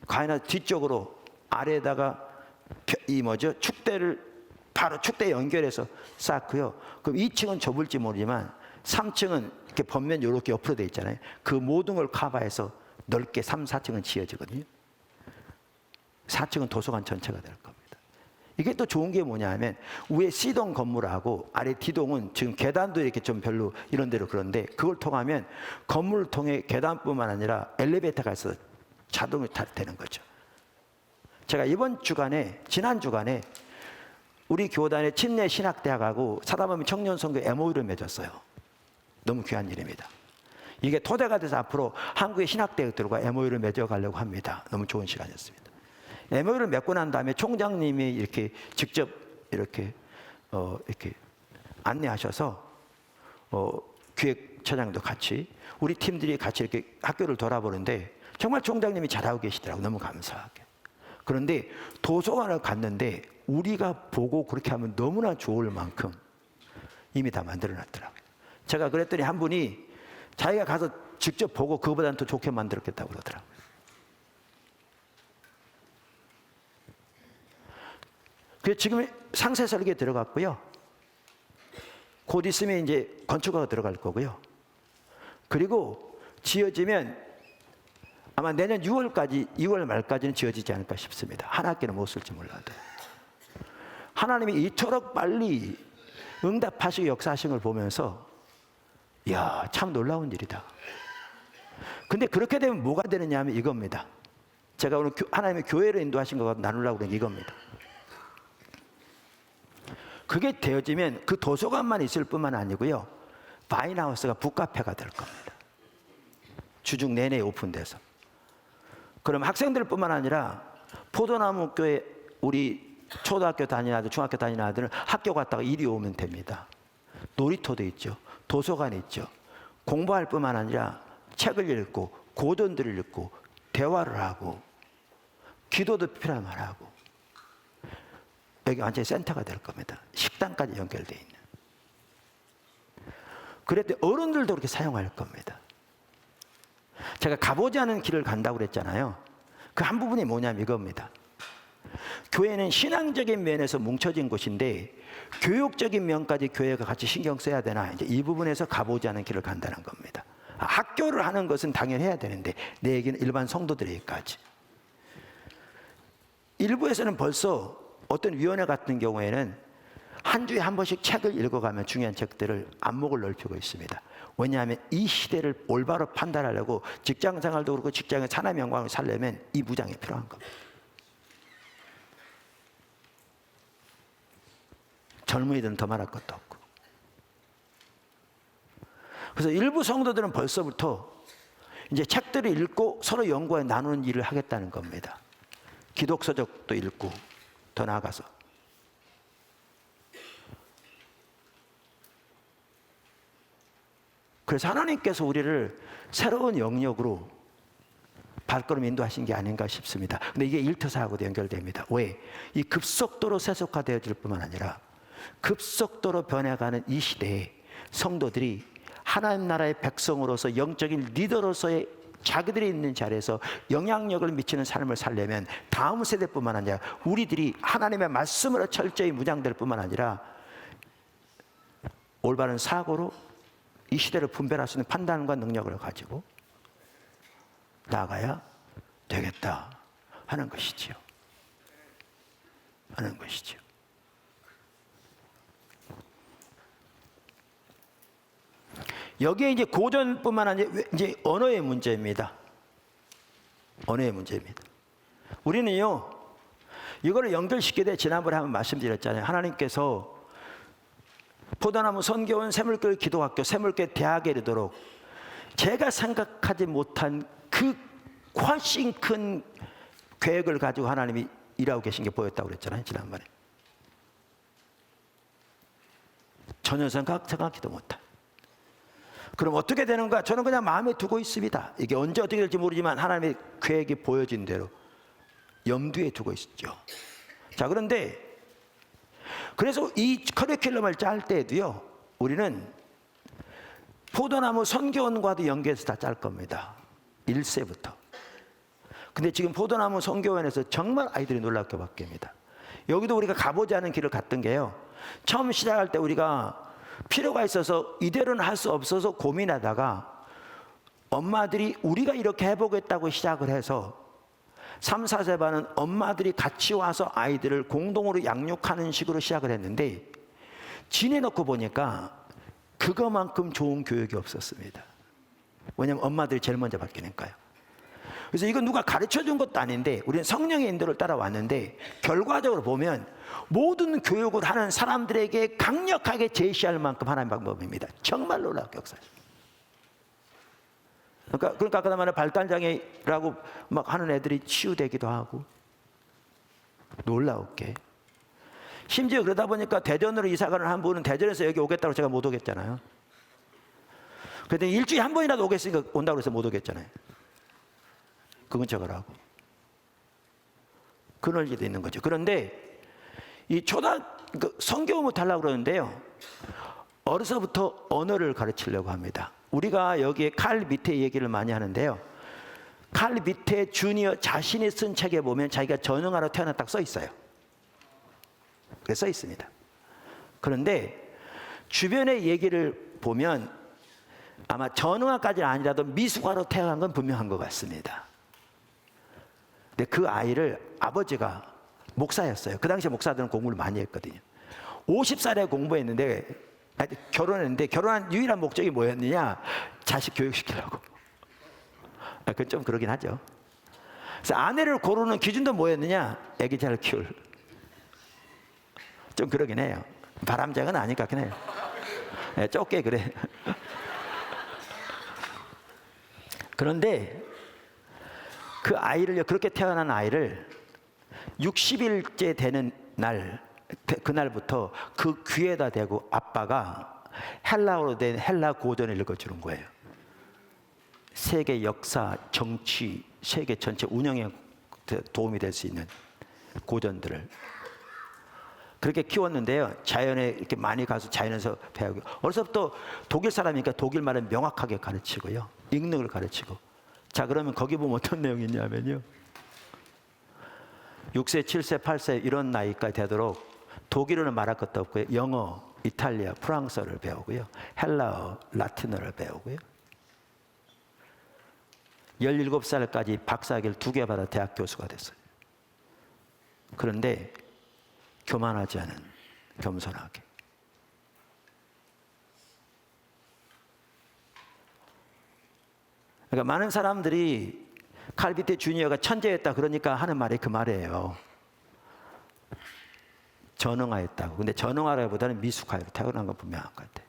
바인하우스 뒤쪽으로 아래에다가 축대를 바로 축대 연결해서 쌓고요. 그럼 2층은 좁을지 모르지만 3층은 이렇게 번면 이렇게 옆으로 돼 있잖아요. 그 모든 걸 커버해서 넓게 3, 4층은 지어지거든요. 4층은 도서관 전체가 될 겁니다. 이게 또 좋은 게 뭐냐면 위에 C동 건물하고 아래 D동은 지금 계단도 이렇게 좀 별로 이런 데로 그런데 그걸 통하면 건물을 통해 계단뿐만 아니라 엘리베이터가 있어서 자동으로 되는 거죠. 제가 지난 주간에 우리 교단의 침례 신학대학하고 사다보면 청년선교 MOU를 맺었어요. 너무 귀한 일입니다. 이게 토대가 돼서 앞으로 한국의 신학대학들과 MOU를 맺어가려고 합니다. 너무 좋은 시간이었습니다. MOU를 맺고 난 다음에 총장님이 이렇게 직접 이렇게 안내하셔서 기획처장도 같이 우리 팀들이 같이 이렇게 학교를 돌아보는데 정말 총장님이 잘하고 계시더라고요. 너무 감사하게. 그런데 도서관을 갔는데 우리가 보고 그렇게 하면 너무나 좋을 만큼 이미 다 만들어놨더라고요. 제가 그랬더니 한 분이 자기가 가서 직접 보고 그거보다는 더 좋게 만들었겠다고 그러더라고요. 그래서 지금 상세 설계 들어갔고요. 곧 있으면 이제 건축가가 들어갈 거고요. 그리고 지어지면 아마 내년 6월 말까지는 지어지지 않을까 싶습니다. 한 학기는 못 쓸지 몰라도. 하나님이 이토록 빨리 응답하시고 역사하신 걸 보면서 이야, 참 놀라운 일이다. 근데 그렇게 되면 뭐가 되느냐 하면 이겁니다. 제가 오늘 하나님의 교회를 인도하신 것과 나누려고 그런 게 이겁니다. 그게 되어지면 그 도서관만 있을 뿐만 아니고요. 바인하우스가 북카페가 될 겁니다. 주중 내내 오픈돼서. 그럼 학생들뿐만 아니라 포도나무 교회 우리 초등학교 다니는 아들, 중학교 다니는 아들은 학교 갔다가 이리 오면 됩니다. 놀이터도 있죠. 도서관이 있죠. 공부할 뿐만 아니라 책을 읽고 고전들을 읽고 대화를 하고 기도도 필요하면 하고 여기 완전히 센터가 될 겁니다. 식당까지 연결되어 있는. 그랬더니 어른들도 그렇게 사용할 겁니다. 제가 가보지 않은 길을 간다고 그랬잖아요. 그 한 부분이 뭐냐면 이겁니다. 교회는 신앙적인 면에서 뭉쳐진 곳인데 교육적인 면까지 교회가 같이 신경 써야 되나 이제 이 부분에서 가보지 않은 길을 간다는 겁니다. 학교를 하는 것은 당연히 해야 되는데 내 얘기는 일반 성도들에게까지. 일부에서는 벌써 어떤 위원회 같은 경우에는 한 주에 한 번씩 책을 읽어가면 중요한 책들을 안목을 넓히고 있습니다. 왜냐하면 이 시대를 올바로 판단하려고 직장 생활도 그렇고 직장의 사람의 영광을 살려면 이 무장이 필요한 겁니다. 젊은이들은 더 말할 것도 없고. 그래서 일부 성도들은 벌써부터 이제 책들을 읽고 서로 연구해 나누는 일을 하겠다는 겁니다. 기독서적도 읽고 더 나아가서. 그래서 하나님께서 우리를 새로운 영역으로 발걸음 인도하신 게 아닌가 싶습니다. 근데 이게 일터사하고도 연결됩니다. 왜? 이 급속도로 세속화되어질 뿐만 아니라 급속도로 변해가는 이 시대에 성도들이 하나님 나라의 백성으로서 영적인 리더로서의 자기들이 있는 자리에서 영향력을 미치는 삶을 살려면 다음 세대뿐만 아니라 우리들이 하나님의 말씀으로 철저히 무장될 뿐만 아니라 올바른 사고로 이 시대를 분별할 수 있는 판단과 능력을 가지고 나아가야 되겠다 하는 것이지요. 하는 것이죠. 여기에 이제 고전뿐만 아니라 이제 언어의 문제입니다. 언어의 문제입니다. 우리는요, 이거를 연결시키게 돼 지난번에 한번 말씀드렸잖아요. 하나님께서 포도나무 선교원 샘물교회 기도학교, 샘물교회 대학에 이르도록 제가 생각하지 못한 그 훨씬 큰 계획을 가지고 하나님이 일하고 계신 게 보였다고 그랬잖아요, 지난번에. 전혀 생각하지도 못한. 그럼 어떻게 되는가? 저는 그냥 마음에 두고 있습니다. 이게 언제 어떻게 될지 모르지만 하나님의 계획이 보여진 대로 염두에 두고 있죠. 자, 그런데 그래서 이 커리큘럼을 짤 때도요, 우리는 포도나무 선교원과도 연계해서 다 짤 겁니다. 1세부터. 근데 지금 포도나무 선교원에서 정말 아이들이 놀랍게 바뀝니다. 여기도 우리가 가보지 않은 길을 갔던 게요, 처음 시작할 때 우리가 필요가 있어서 이대로는 할 수 없어서 고민하다가 엄마들이 우리가 이렇게 해보겠다고 시작을 해서 3, 4세 반은 엄마들이 같이 와서 아이들을 공동으로 양육하는 식으로 시작을 했는데 지내놓고 보니까 그거만큼 좋은 교육이 없었습니다. 왜냐하면 엄마들이 제일 먼저 바뀌니까요. 그래서 이건 누가 가르쳐준 것도 아닌데 우리는 성령의 인도를 따라왔는데 결과적으로 보면 모든 교육을 하는 사람들에게 강력하게 제시할 만큼 하나님의 방법입니다. 정말 놀랍게 역사죠. 그러니까 아까 말한 발달장애라고 막 하는 애들이 치유되기도 하고 놀라웠게. 심지어 그러다 보니까 대전으로 이사가는 한 분은 대전에서 여기 오겠다고 제가 못 오겠잖아요. 그런데 일주일에 한 번이라도 오겠으니까 온다고 해서 못 오겠잖아요. 그건 저거라고. 그럴 일도 있는 거죠. 그런데 이 성교음을 달라고 그러는데요, 어려서부터 언어를 가르치려고 합니다. 우리가 여기에 칼 밑에 얘기를 많이 하는데요, 칼 밑에 주니어 자신이 쓴 책에 보면 자기가 전응하러 태어났다고 써 있어요. 그게 써 있습니다. 그런데 주변의 얘기를 보면 아마 전응아까지는 아니라도 미숙아로 태어난 건 분명한 것 같습니다. 근데 그 아이를 아버지가 목사였어요. 그 당시에 목사들은 공부를 많이 했거든요. 50살에 공부했는데, 결혼했는데 결혼한 유일한 목적이 뭐였느냐? 자식 교육시키려고. 그건 좀 그러긴 하죠. 그래서 아내를 고르는 기준도 뭐였느냐? 애기 잘 키울. 좀 그러긴 해요. 바람장은 아닐 것 같긴 해요. 네, 좁게 그래. 그런데 그 아이를, 그렇게 태어난 아이를 60일째 되는 날, 그날부터 그 귀에다 대고 아빠가 헬라어로 된 헬라 고전을 읽어주는 거예요. 세계 역사, 정치, 세계 전체 운영에 도움이 될 수 있는 고전들을 그렇게 키웠는데요. 자연에 이렇게 많이 가서 자연에서 배우고, 어려서부터 독일 사람이니까 독일 말을 명확하게 가르치고요, 읽는 걸 가르치고. 자, 그러면 거기 보면 어떤 내용이 있냐면요, 6세, 7세, 8세 이런 나이까지 되도록 독일어는 말할 것도 없고요, 영어, 이탈리아, 프랑스어를 배우고요, 헬라어, 라틴어를 배우고요. 17살까지 박사학위를 2개 받아 대학 교수가 됐어요. 그런데 교만하지 않은, 겸손하게. 그러니까 많은 사람들이 칼비테 주니어가 천재였다 그러니까 하는 말이 그 말이에요. 전응하였다고. 근데 전응하라기보다는 미숙하여 태어난 건 분명한 것 같아요.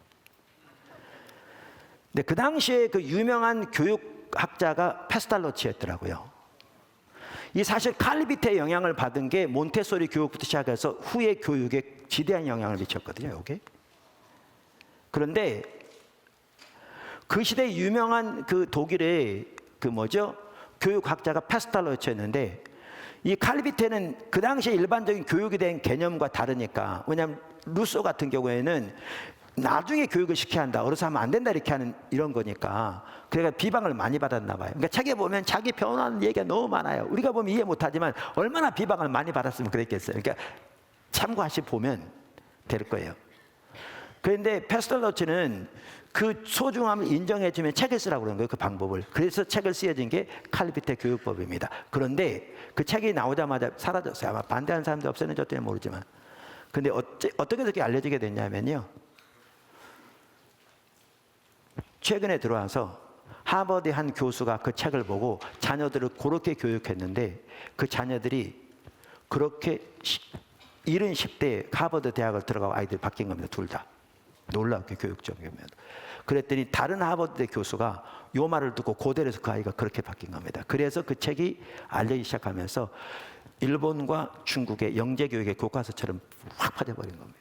근데 그 당시에 그 유명한 교육학자가 페스탈로치였더라고요. 이 사실 칼비테의 영향을 받은 게 몬테소리 교육부터 시작해서 후의 교육에 지대한 영향을 미쳤거든요, 이게. 그런데 그 시대에 유명한 그 독일의 교육학자가 페스탈로치였는데, 이 칼비테는 그 당시에 일반적인 교육에 대한 개념과 다르니까, 왜냐하면 루소 같은 경우에는 나중에 교육을 시켜야 한다, 어려서 하면 안 된다, 이렇게 하는 이런 거니까 그러니까 비방을 많이 받았나 봐요. 그러니까 책에 보면 자기 변호하는 얘기가 너무 많아요. 우리가 보면 이해 못하지만 얼마나 비방을 많이 받았으면 그랬겠어요. 그러니까 참고하시 보면 될 거예요. 그런데 패스톨러치는 그 소중함을 인정해주면 책을 쓰라고 그러는 거예요. 그 방법을. 그래서 책을 쓰여진 게 칼비테 교육법입니다. 그런데 그 책이 나오자마자 사라졌어요. 아마 반대하는 사람도 없었는지 어떤지 모르지만. 근데 어떻게 그렇게 알려지게 됐냐면요, 최근에 들어와서 하버드 한 교수가 그 책을 보고 자녀들을 그렇게 교육했는데, 그 자녀들이 그렇게 70대에 하버드 대학을 들어가고 아이들이 바뀐 겁니다. 둘 다. 놀랍게 교육적이면. 그랬더니 다른 하버드 교수가 요 말을 듣고 고대로서 그 아이가 그렇게 바뀐 겁니다. 그래서 그 책이 알려지기 시작하면서 일본과 중국의 영재교육의 교과서처럼 확 퍼져버린 겁니다.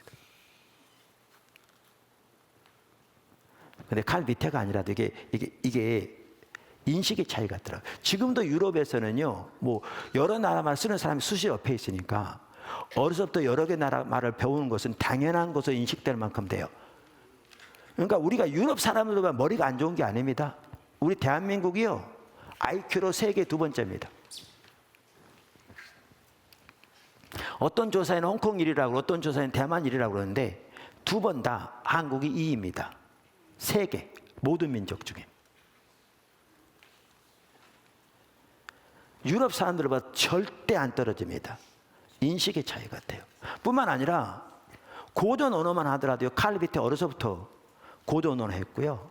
근데 칼 밑에가 아니라도 이게 인식의 차이 같더라고요. 지금도 유럽에서는요, 뭐 여러 나라 말 쓰는 사람이 수시 옆에 있으니까 어려서부터 여러 개 나라 말을 배우는 것은 당연한 것으로 인식될 만큼 돼요. 그러니까 우리가 유럽 사람들과 머리가 안 좋은 게 아닙니다. 우리 대한민국이요, IQ로 세계 두 번째입니다. 어떤 조사에는 홍콩 1위라고, 어떤 조사에는 대만 1위라고 그러는데 두 번 다 한국이 2위입니다. 세계 모든 민족 중에. 유럽 사람들보다 절대 안 떨어집니다. 인식의 차이 같아요. 뿐만 아니라 고전 언어만 하더라도요, 칼 밑에 어려서부터 고전 언어를 했고요.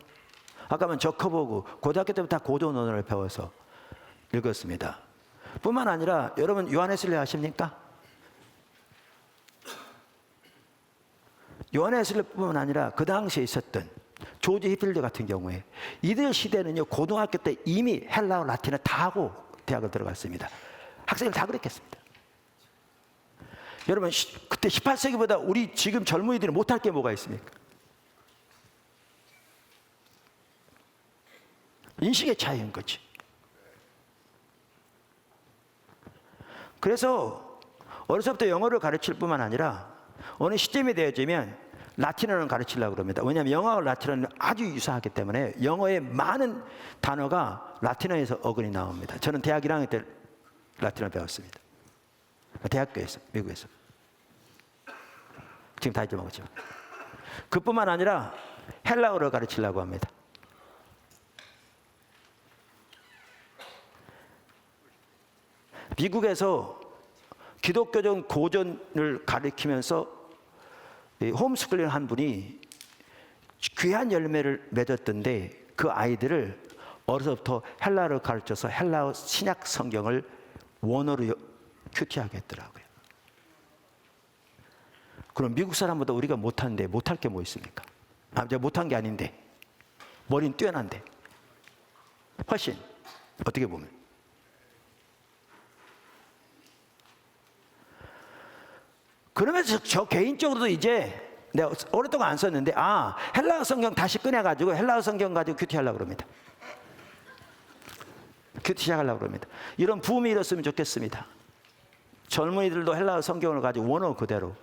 아까는 저커버그 고등학교 때부터 다 고전 언어를 배워서 읽었습니다. 뿐만 아니라 여러분 요한웨슬리 아십니까? 요한웨슬리뿐만 아니라 그 당시에 있었던 조지 히필드 같은 경우에 이들 시대는요, 고등학교 때 이미 헬라어, 라틴어 다 하고 대학을 들어갔습니다. 학생들 다 그랬겠습니다. 여러분 그때 18세기보다 우리 지금 젊은이들이 못할 게 뭐가 있습니까? 인식의 차이인 거지. 그래서 어려서부터 영어를 가르칠 뿐만 아니라 어느 시점이 되어지면 라틴어를 가르치려고 그럽니다. 왜냐하면 영어와 라틴어는 아주 유사하기 때문에 영어의 많은 단어가 라틴어에서 어근이 나옵니다. 저는 대학 1학년 때 라틴어 배웠습니다. 대학교에서, 미국에서. 지금 다 잊어먹었지만. 그뿐만 아니라 헬라어를 가르치려고 합니다. 미국에서 기독교적 고전을 가르치면서 홈스쿨링 한 분이 귀한 열매를 맺었던데, 그 아이들을 어려서부터 헬라어를 가르쳐서 헬라어 신약 성경을 원어로 큐티하게 했더라고요. 그럼 미국 사람보다 우리가 못한데 못할 게 뭐 있습니까? 제가 못한 게 아닌데 머리는 뛰어난데 훨씬, 어떻게 보면. 그러면서 저 개인적으로도 이제 내가 오랫동안 안 썼는데, 헬라어 성경 다시 꺼내가지고 헬라어 성경 가지고 큐티하려고 그럽니다. 큐티 시작하려고 그럽니다. 이런 붐이 일었으면 좋겠습니다. 젊은이들도 헬라어 성경을 가지고 원어 그대로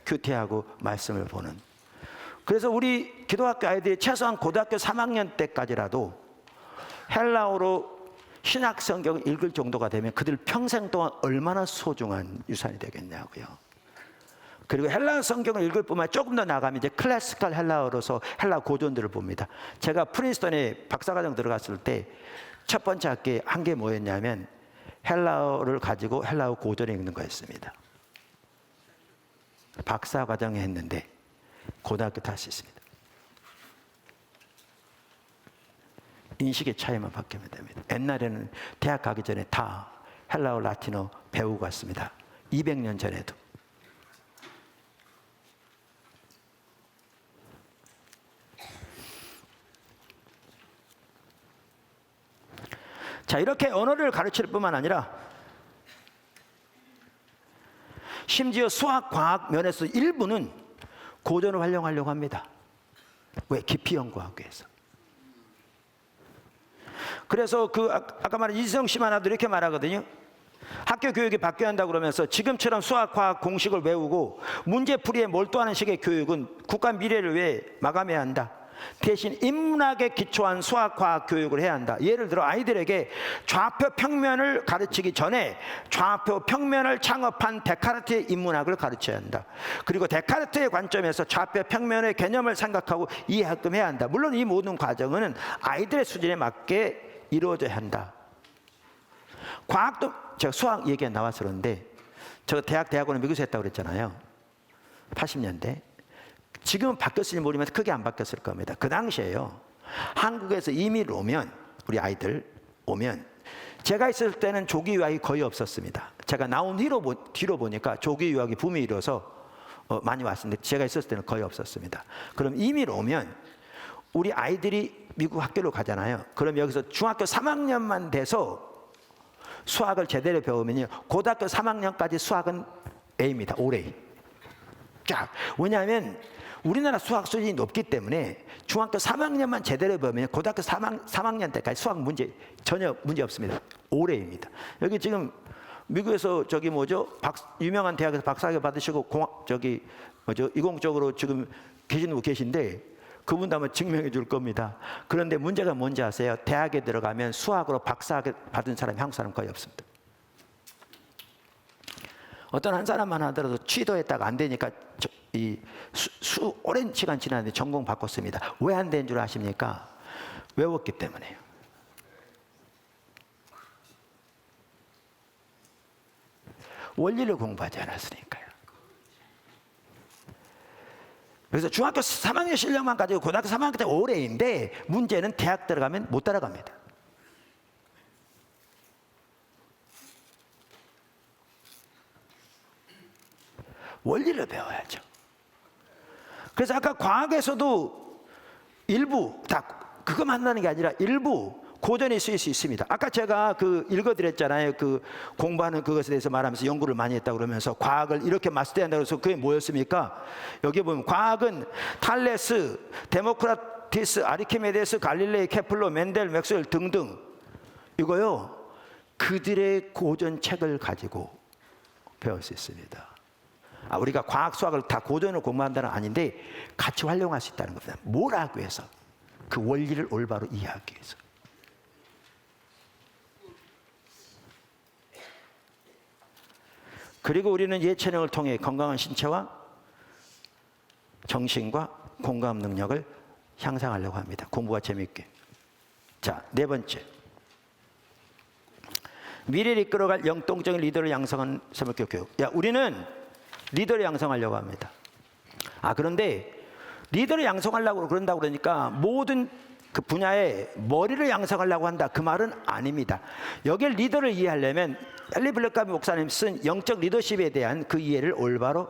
큐티하고 말씀을 보는. 그래서 우리 기독학교 아이들이 최소한 고등학교 3학년 때까지라도 헬라어로 신약 성경을 읽을 정도가 되면 그들 평생 동안 얼마나 소중한 유산이 되겠냐고요. 그리고 헬라어 성경을 읽을 뿐만 아니라 조금 더 나가면 이제 클래시컬 헬라어로서 헬라어 고전들을 봅니다. 제가 프린스턴에 박사과정 들어갔을 때 첫 번째 학기에 한 게 뭐였냐면 헬라어를 가지고 헬라어 고전을 읽는 거였습니다. 박사과정에 했는데 고등학교 다 할 수 있습니다. 인식의 차이만 바뀌면 됩니다. 옛날에는 대학 가기 전에 다 헬라어, 라틴어 배우고 갔습니다. 200년 전에도. 자, 이렇게 언어를 가르칠 뿐만 아니라 심지어 수학, 과학 면에서 일부는 고전을 활용하려고 합니다. 왜? 깊이 연구하기 위해서. 그래서 아까 말한 이지성 씨만 하도 이렇게 말하거든요. 학교 교육이 바뀌어야 한다고 그러면서 지금처럼 수학, 과학 공식을 외우고 문제풀이에 몰두하는 식의 교육은 국가 미래를 위해 마감해야 한다. 대신 인문학에 기초한 수학, 과학 교육을 해야 한다. 예를 들어 아이들에게 좌표 평면을 가르치기 전에 좌표 평면을 창업한 데카르트의 인문학을 가르쳐야 한다. 그리고 데카르트의 관점에서 좌표 평면의 개념을 생각하고 이해하게끔 해야 한다. 물론 이 모든 과정은 아이들의 수준에 맞게 이루어져야 한다. 과학도 제가 수학 얘기가 나와서 그런데 저 대학원을 미국에서 했다고 그랬잖아요. 80년대. 지금은 바뀌었을지 모르지만 크게 안 바뀌었을 겁니다. 그 당시에요. 한국에서 이민을 오면 우리 아이들 오면 제가 있을 때는 조기 유학이 거의 없었습니다. 제가 나온 뒤로 보니까 조기 유학이 붐이 일어서 많이 왔었는데 제가 있었을 때는 거의 없었습니다. 그럼 이민을 오면 우리 아이들이 미국 학교로 가잖아요. 그럼 여기서 중학교 3학년만 돼서 수학을 제대로 배우면요. 고등학교 3학년까지 수학은 A입니다. 올A. 자, 왜냐하면 우리나라 수학 수준이 높기 때문에 중학교 3학년만 제대로 배우면 고등학교 3학년 때까지 수학 문제 전혀 문제 없습니다. 올해입니다. 여기 지금 미국에서 저기 유명한 대학에서 박사학위 받으시고 이공적으로 지금 계시는 분 계신데 그분도 아마 증명해 줄 겁니다. 그런데 문제가 뭔지 아세요? 대학에 들어가면 수학으로 박사학위 받은 사람이 한국 사람 거의 없습니다. 어떤 한 사람만 하더라도 취도했다가 안 되니까 오랜 시간 지났는데 전공 바꿨습니다. 왜 안 된 줄 아십니까? 외웠기 때문에요. 원리를 공부하지 않았으니까요. 그래서 중학교 3학년 실력만 가지고 고등학교 3학년 때 올해인데 문제는 대학 들어가면 못 따라갑니다. 원리를 배워야죠. 그래서 아까 과학에서도 일부 다 그거 만나는 게 아니라 일부 고전이 쓰일 수 있습니다. 아까 제가 읽어드렸잖아요. 공부하는 그것에 대해서 말하면서 연구를 많이 했다고 그러면서 과학을 이렇게 마스터한다고 해서 그게 뭐였습니까? 여기 보면 과학은 탈레스, 데모크라티스, 아르키메데스, 갈릴레이, 케플러, 멘델, 맥스웰 등등 이거요. 그들의 고전 책을 가지고 배울 수 있습니다. 우리가 과학, 수학을 다 고전으로 공부한다는 아닌데 같이 활용할 수 있다는 겁니다. 뭘 하기 위해서? 그 원리를 올바로 이해하기 위해서. 그리고 우리는 예체능을 통해 건강한 신체와 정신과 공감 능력을 향상하려고 합니다. 공부가 재미있게. 자, 네 번째. 미래를 이끌어갈 영동적인 리더를 양성하는 생활교육 교육. 우리는 리더를 양성하려고 합니다. 그런데 리더를 양성하려고 그런다고 그러니까 모든 그 분야에 머리를 양성하려고 한다. 그 말은 아닙니다. 여기에 리더를 이해하려면 헨리 블랙카비 목사님 쓴 영적 리더십에 대한 그 이해를 올바로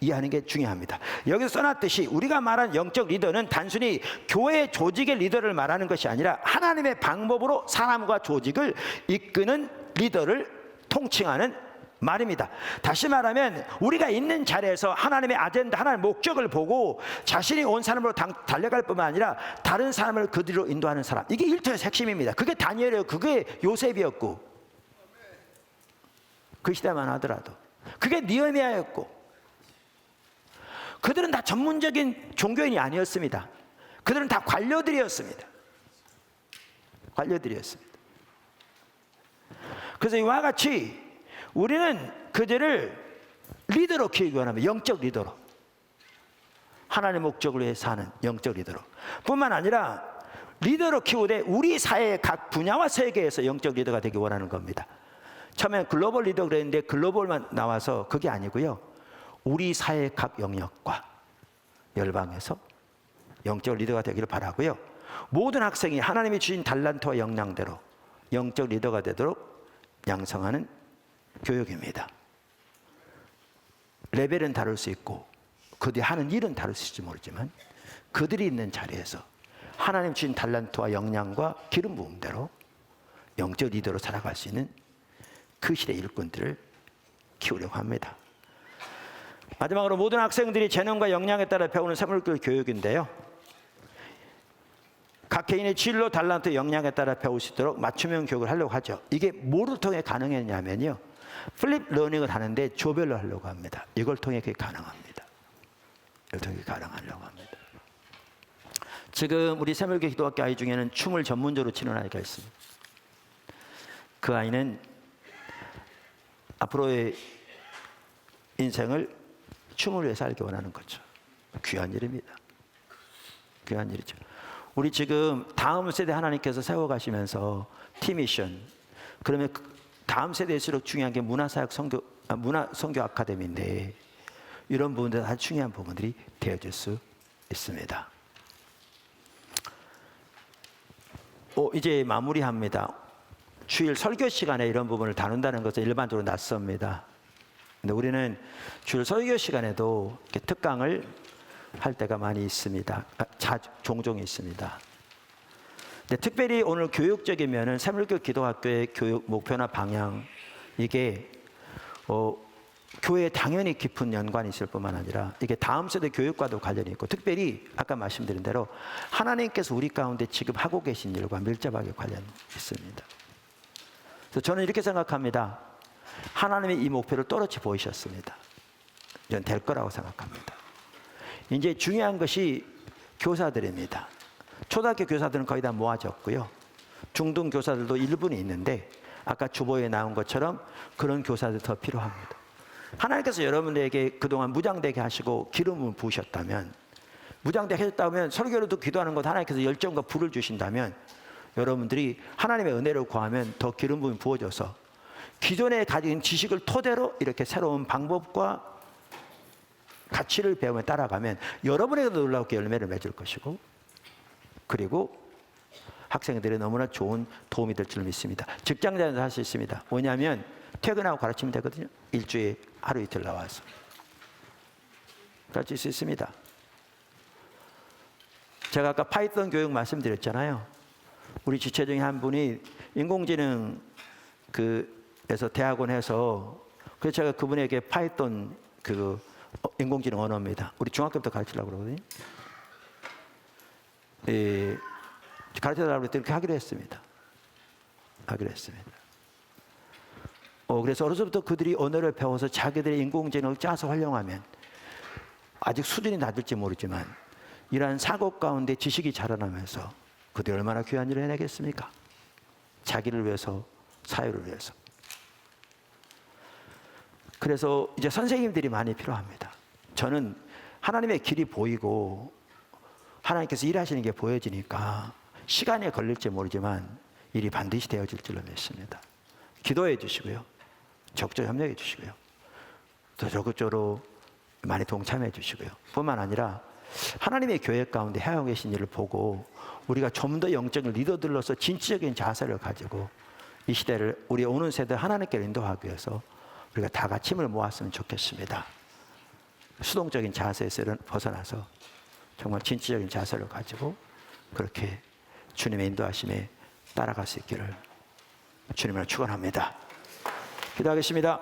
이해하는 게 중요합니다. 여기서 써놨듯이 우리가 말한 영적 리더는 단순히 교회 조직의 리더를 말하는 것이 아니라 하나님의 방법으로 사람과 조직을 이끄는 리더를 통칭하는 말입니다. 다시 말하면 우리가 있는 자리에서 하나님의 아젠다, 하나님의 목적을 보고 자신이 온 사람으로 달려갈 뿐만 아니라 다른 사람을 그들로 인도하는 사람. 이게 일터의 핵심입니다. 그게 다니엘이었고 그게 요셉이었고 그 시대만 하더라도 그게 느헤미야였고 그들은 다 전문적인 종교인이 아니었습니다. 그들은 다 관료들이었습니다. 관료들이었습니다. 그래서 이와 같이 우리는 그들을 리더로 키우기 원합니다. 영적 리더로. 하나님의 목적을 위해 사는 영적 리더로. 뿐만 아니라 리더로 키우되 우리 사회의 각 분야와 세계에서 영적 리더가 되기 원하는 겁니다. 처음에 글로벌 리더 그랬는데 글로벌만 나와서 그게 아니고요. 우리 사회의 각 영역과 열방에서 영적 리더가 되기를 바라고요. 모든 학생이 하나님이 주신 달란트와 역량대로 영적 리더가 되도록 양성하는 교육입니다. 레벨은 다를 수 있고 그들이 하는 일은 다를 수 있을지 모르지만 그들이 있는 자리에서 하나님 주신 달란트와 역량과 기름 부음대로 영적 리더로 살아갈 수 있는 그 시대 일꾼들을 키우려고 합니다. 마지막으로 모든 학생들이 재능과 역량에 따라 배우는 생물교육 교육인데요. 각 개인의 진로, 달란트, 역량에 따라 배울 수 있도록 맞춤형 교육을 하려고 하죠. 이게 뭐를 통해 가능했냐면요. 플립 러닝을 하는데 조별로 하려고 합니다. 이걸 통해 그게 가능합니다. 이걸 통해 가능하려고 합니다. 지금 우리 새물교 기도학교 아이 중에는 춤을 전문적으로 치는 아이가 있습니다. 그 아이는 앞으로의 인생을 춤을 위해 살기 원하는 거죠. 귀한 일입니다. 귀한 일이죠. 우리 지금 다음 세대 하나님께서 세워가시면서 티미션, 그러면 다음 세대일수록 중요한 게 문화사역 선교, 문화 선교 아카데미인데 이런 부분들 아주 중요한 부분들이 되어질 수 있습니다. 이제 마무리합니다. 주일 설교 시간에 이런 부분을 다룬다는 것은 일반적으로 낯섭니다. 근데 우리는 주일 설교 시간에도 이렇게 특강을 할 때가 많이 있습니다. 종종 있습니다. 근데 특별히 오늘 교육적이면은 새물교 기도학교의 교육 목표나 방향, 이게 교회에 당연히 깊은 연관이 있을 뿐만 아니라 이게 다음 세대 교육과도 관련이 있고, 특별히 아까 말씀드린 대로 하나님께서 우리 가운데 지금 하고 계신 일과 밀접하게 관련이 있습니다. 그래서 저는 이렇게 생각합니다. 하나님이 이 목표를 또렷이 보이셨습니다. 저는 될 거라고 생각합니다. 이제 중요한 것이 교사들입니다. 초등학교 교사들은 거의 다 모아졌고요. 중등 교사들도 일부는 있는데 아까 주보에 나온 것처럼 그런 교사들 더 필요합니다. 하나님께서 여러분에게 그동안 무장되게 하시고 기름을 부으셨다면, 무장되게 하셨다면 설교로도 기도하는 것 하나님께서 열정과 불을 주신다면 여러분들이 하나님의 은혜를 구하면 더 기름 부음이 부어져서 기존에 가진 지식을 토대로 이렇게 새로운 방법과 가치를 배우며 따라가면 여러분에게도 놀랍게 열매를 맺을 것이고, 그리고 학생들이 너무나 좋은 도움이 될 줄 믿습니다. 직장자도 할 수 있습니다. 뭐냐면 퇴근하고 가르치면 되거든요. 일주일에 하루 이틀 나와서 가르칠 수 있습니다. 제가 아까 파이썬 교육 말씀드렸잖아요. 우리 지체 중에 한 분이 인공지능 에서 대학원에서, 그래서 제가 그분에게 파이썬 인공지능 언어입니다. 우리 중학교부터 가르치려고 그러거든요. 가르쳐달라고 했더니 그렇게 하기로 했습니다. 그래서 어려서부터 그들이 언어를 배워서 자기들의 인공지능을 짜서 활용하면, 아직 수준이 낮을지 모르지만 이러한 사고 가운데 지식이 자라나면서 그들이 얼마나 귀한 일을 해내겠습니까? 자기를 위해서, 사회를 위해서. 그래서 이제 선생님들이 많이 필요합니다. 저는 하나님의 길이 보이고 하나님께서 일하시는 게 보여지니까 시간이 걸릴지 모르지만 일이 반드시 되어질 줄로 믿습니다. 기도해 주시고요. 적극 협력해 주시고요. 더 적극적으로 많이 동참해 주시고요. 뿐만 아니라 하나님의 교회 가운데 해하고 계신 일을 보고 우리가 좀 더 영적인 리더들로서 진취적인 자세를 가지고 이 시대를, 우리 오는 세대 하나님께 인도하기 위해서 우리가 다 같이 힘을 모았으면 좋겠습니다. 수동적인 자세에서 벗어나서 정말 진취적인 자세를 가지고 그렇게 주님의 인도하심에 따라갈 수 있기를 주님을 축원합니다. 기도하겠습니다.